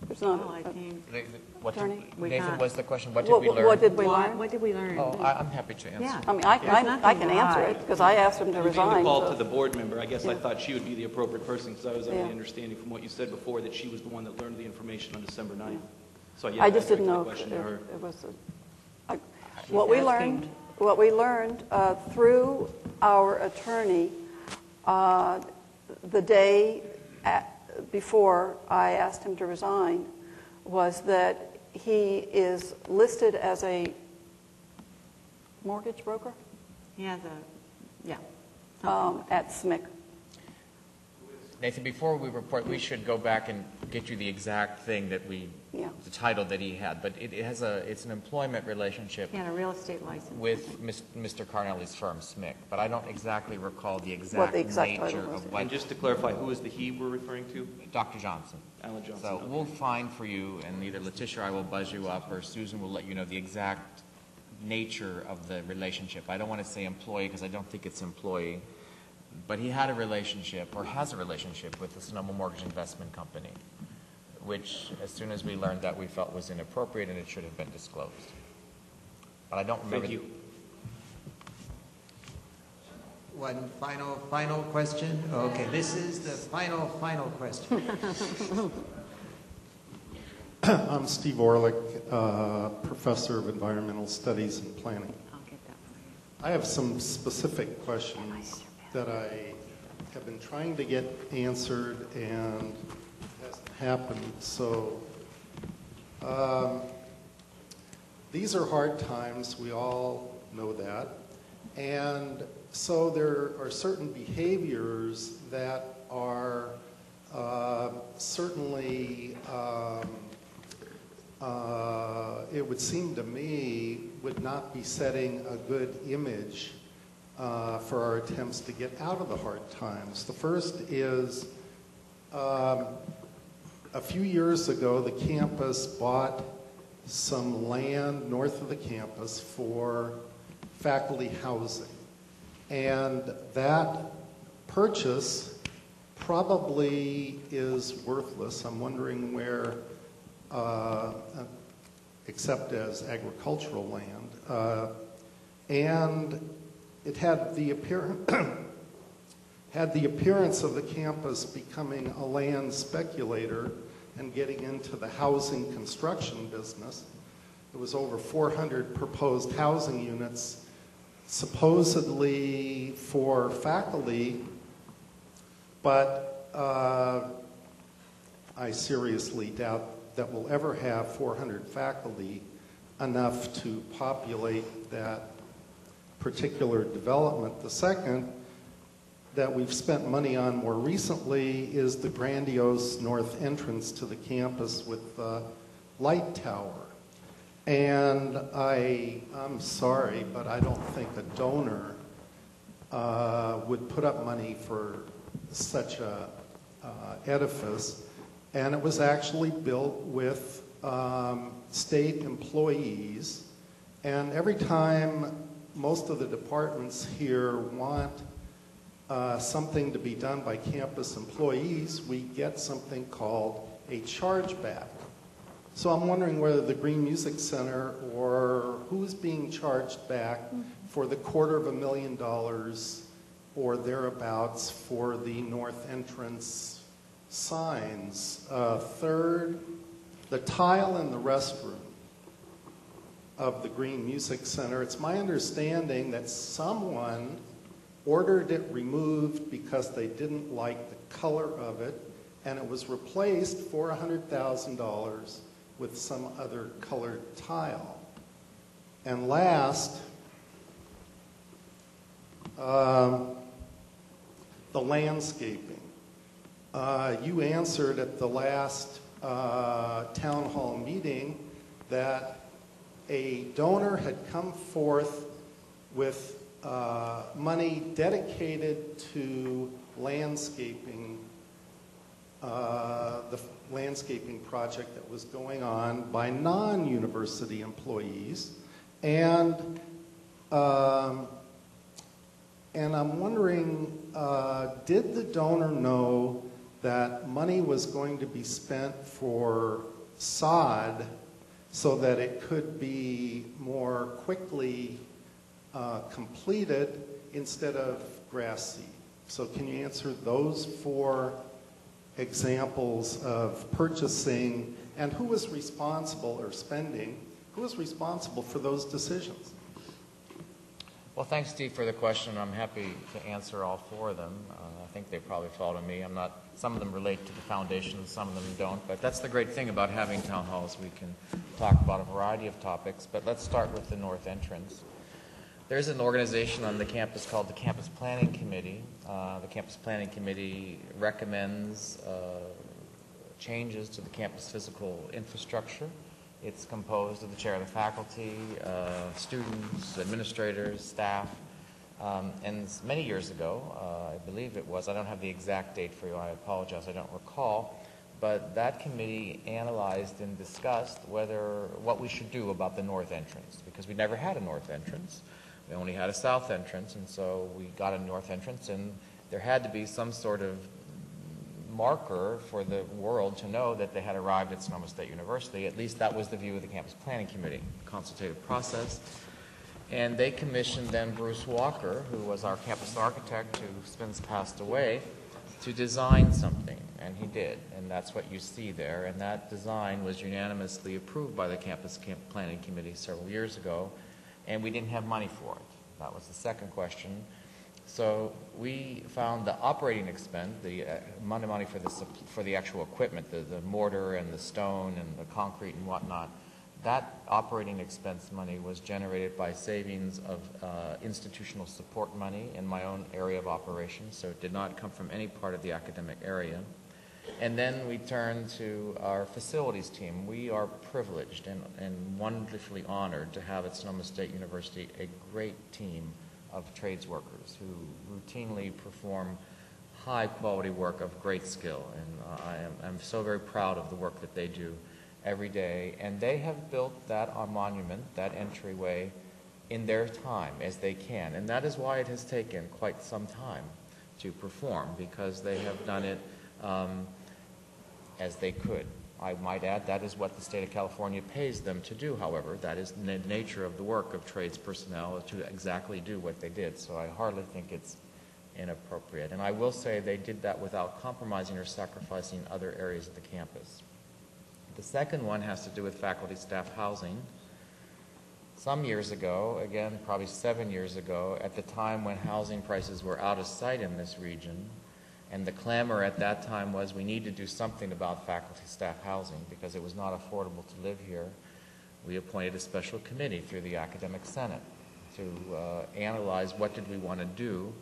There's not. Nathan, what's the question? What did we learn? What did we learn? What did we learn? Oh, I'm happy to answer. Yeah. I mean, I can answer it because I asked him to resign. The call to the board member, I guess I thought she would be the appropriate person because I was under the understanding from what you said before that she was the one that learned the information on December 9th. So I just didn't know if it was. What we learned through our attorney the day before I asked him to resign was that he is listed as a mortgage broker. He has at SMIC. Nathan, before we report, we should go back and get you the exact thing that the title that he had. But it's an employment relationship. He had a real estate license with Mr. Carnelli's firm, SMIC. But I don't exactly recall the exact nature of what. And just to clarify, who is the he we're referring to? Dr. Johnson. Alan Johnson. So we'll find for you, and either Letitia or I will buzz you up, or Susan will let you know the exact nature of the relationship. I don't want to say employee because I don't think it's employee. But he had a relationship, or has a relationship, with the Sonoma Mortgage Investment Company, which, as soon as we learned that, we felt was inappropriate and it should have been disclosed. But I don't remember. Thank you. One final question? Okay, this is the final question. I'm Steve Orlick, Professor of Environmental Studies and Planning. I'll get that for you. I have some specific questions that I have been trying to get answered and hasn't happened. So these are hard times. We all know that. And so there are certain behaviors that are certainly, it would seem to me, would not be setting a good image for our attempts to get out of the hard times. The first is, a few years ago, the campus bought some land north of the campus for faculty housing. And that purchase probably is worthless. I'm wondering where, except as agricultural land. And it had the appearance of the campus becoming a land speculator and getting into the housing construction business. There was over 400 proposed housing units, supposedly for faculty, but I seriously doubt that we'll ever have 400 faculty enough to populate that particular development. The second that we've spent money on more recently is the grandiose north entrance to the campus with the light tower. And I'm sorry, but I don't think a donor would put up money for such a edifice. And it was actually built with state employees. And every time most of the departments here want something to be done by campus employees, we get something called a chargeback. So I'm wondering whether the Green Music Center or who's being charged back for the $250,000 or thereabouts for the north entrance signs. Third, the tile in the restroom of the Green Music Center. It's my understanding that someone ordered it removed because they didn't like the color of it, and it was replaced for $100,000 with some other colored tile. And last, the landscaping. You answered at the last town hall meeting that a donor had come forth with money dedicated to landscaping, the landscaping project that was going on by non-university employees. And I'm wondering, did the donor know that money was going to be spent for sod so that it could be more quickly completed instead of grass seed? So can you answer those 4 examples of purchasing, and who was responsible, or spending, who was responsible for those decisions? Well, thanks, Steve, for the question. I'm happy to answer all 4 of them. I think they probably fall to me. Some of them relate to the foundation, some of them don't. But that's the great thing about having town halls. We can talk about a variety of topics. But let's start with the north entrance. There's an organization on the campus called the Campus Planning Committee. The Campus Planning Committee recommends changes to the campus physical infrastructure. It's composed of the chair of the faculty, students, administrators, staff. And many years ago, I believe it was, I don't have the exact date for you, I apologize, I don't recall, but that committee analyzed and discussed what we should do about the north entrance, because we never had a north entrance. We only had a south entrance, and so we got a north entrance, and there had to be some sort of marker for the world to know that they had arrived at Sonoma State University. At least that was the view of the Campus Planning Committee, consultative process. And they commissioned then Bruce Walker, who was our campus architect, who since passed away, to design something, and he did, and that's what you see there. And that design was unanimously approved by the Campus Planning Committee several years ago, and we didn't have money for it. That was the second question. So we found the operating expense, the money for the actual equipment, the mortar and the stone and the concrete and whatnot, that operating expense money was generated by savings of institutional support money in my own area of operations, so it did not come from any part of the academic area. And then we turn to our facilities team. We are privileged and wonderfully honored to have at Sonoma State University a great team of trades workers who routinely perform high-quality work of great skill. And I'm so very proud of the work that they do every day. And they have built that monument, that entryway, in their time as they can. And that is why it has taken quite some time to perform, because they have done it as they could. I might add, that is what the state of California pays them to do, however. That is the nature of the work of trades personnel, to exactly do what they did. So I hardly think it's inappropriate. And I will say they did that without compromising or sacrificing other areas of the campus. The second one has to do with faculty staff housing. Some years ago, again, probably 7 years ago, at the time when housing prices were out of sight in this region, and the clamor at that time was we need to do something about faculty staff housing because it was not affordable to live here, we appointed a special committee through the Academic Senate to analyze what did we want to do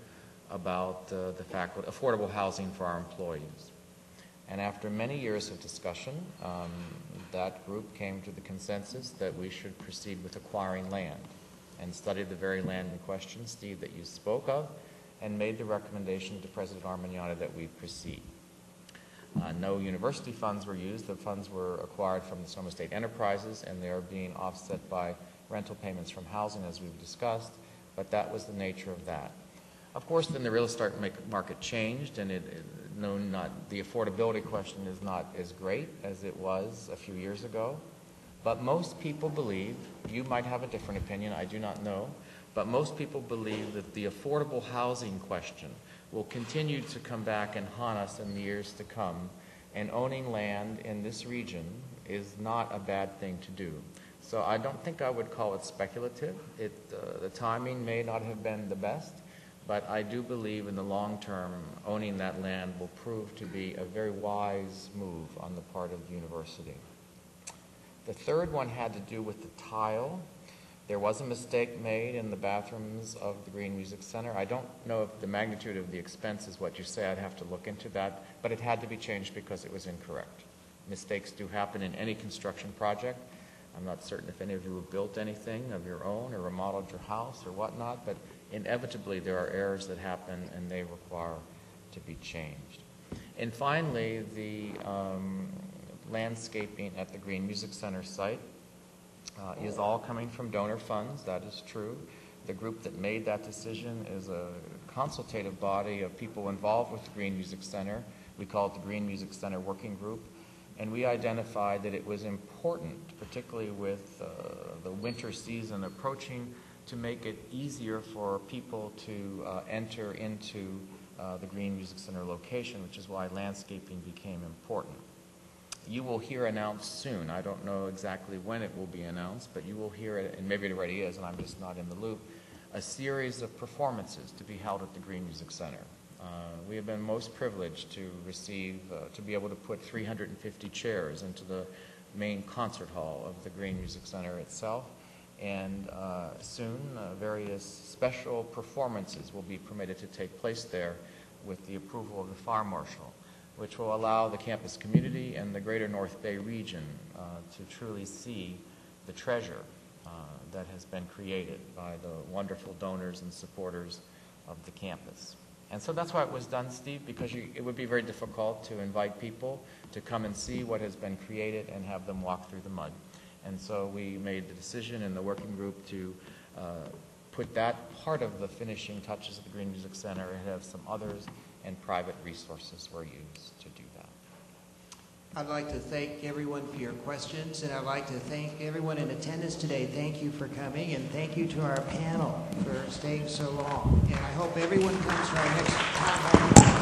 about the faculty, affordable housing for our employees. And after many years of discussion, that group came to the consensus that we should proceed with acquiring land and study the very land in question, Steve, that you spoke of, and made the recommendation to President Armaniana that we proceed. No university funds were used. The funds were acquired from the Sonoma State Enterprises, and they are being offset by rental payments from housing, as we've discussed, but that was the nature of that. Of course, then the real estate market changed, and the affordability question is not as great as it was a few years ago. But most people believe, you might have a different opinion, I do not know, but most people believe that the affordable housing question will continue to come back and haunt us in the years to come, and owning land in this region is not a bad thing to do. So I don't think I would call it speculative. The timing may not have been the best, but I do believe in the long term owning that land will prove to be a very wise move on the part of the university. The third one had to do with the tile. There was a mistake made in the bathrooms of the Green Music Center. I don't know if the magnitude of the expense is what you say. I'd have to look into that, but it had to be changed because it was incorrect. Mistakes do happen in any construction project. I'm not certain if any of you have built anything of your own or remodeled your house or whatnot, but inevitably there are errors that happen and they require to be changed. And finally, the landscaping at the Green Music Center site is all coming from donor funds. That is true. The group that made that decision is a consultative body of people involved with the Green Music Center. We call it the Green Music Center Working Group. And we identified that it was important, particularly with the winter season approaching, to make it easier for people to enter into the Green Music Center location, which is why landscaping became important. You will hear announced soon. I don't know exactly when it will be announced, but you will hear it, and maybe it already is, and I'm just not in the loop, a series of performances to be held at the Green Music Center. We have been most privileged to receive, to be able to put 350 chairs into the main concert hall of the Green Music Center itself, and soon various special performances will be permitted to take place there with the approval of the Fire Marshal, which will allow the campus community and the greater North Bay region to truly see the treasure that has been created by the wonderful donors and supporters of the campus. And so that's why it was done, Steve, because it would be very difficult to invite people to come and see what has been created and have them walk through the mud. And so we made the decision in the working group to put that part of the finishing touches of the Green Music Center and have some others, and private resources were used to do that. I'd like to thank everyone for your questions, and I'd like to thank everyone in attendance today. Thank you for coming, and thank you to our panel for staying so long. And I hope everyone comes to our next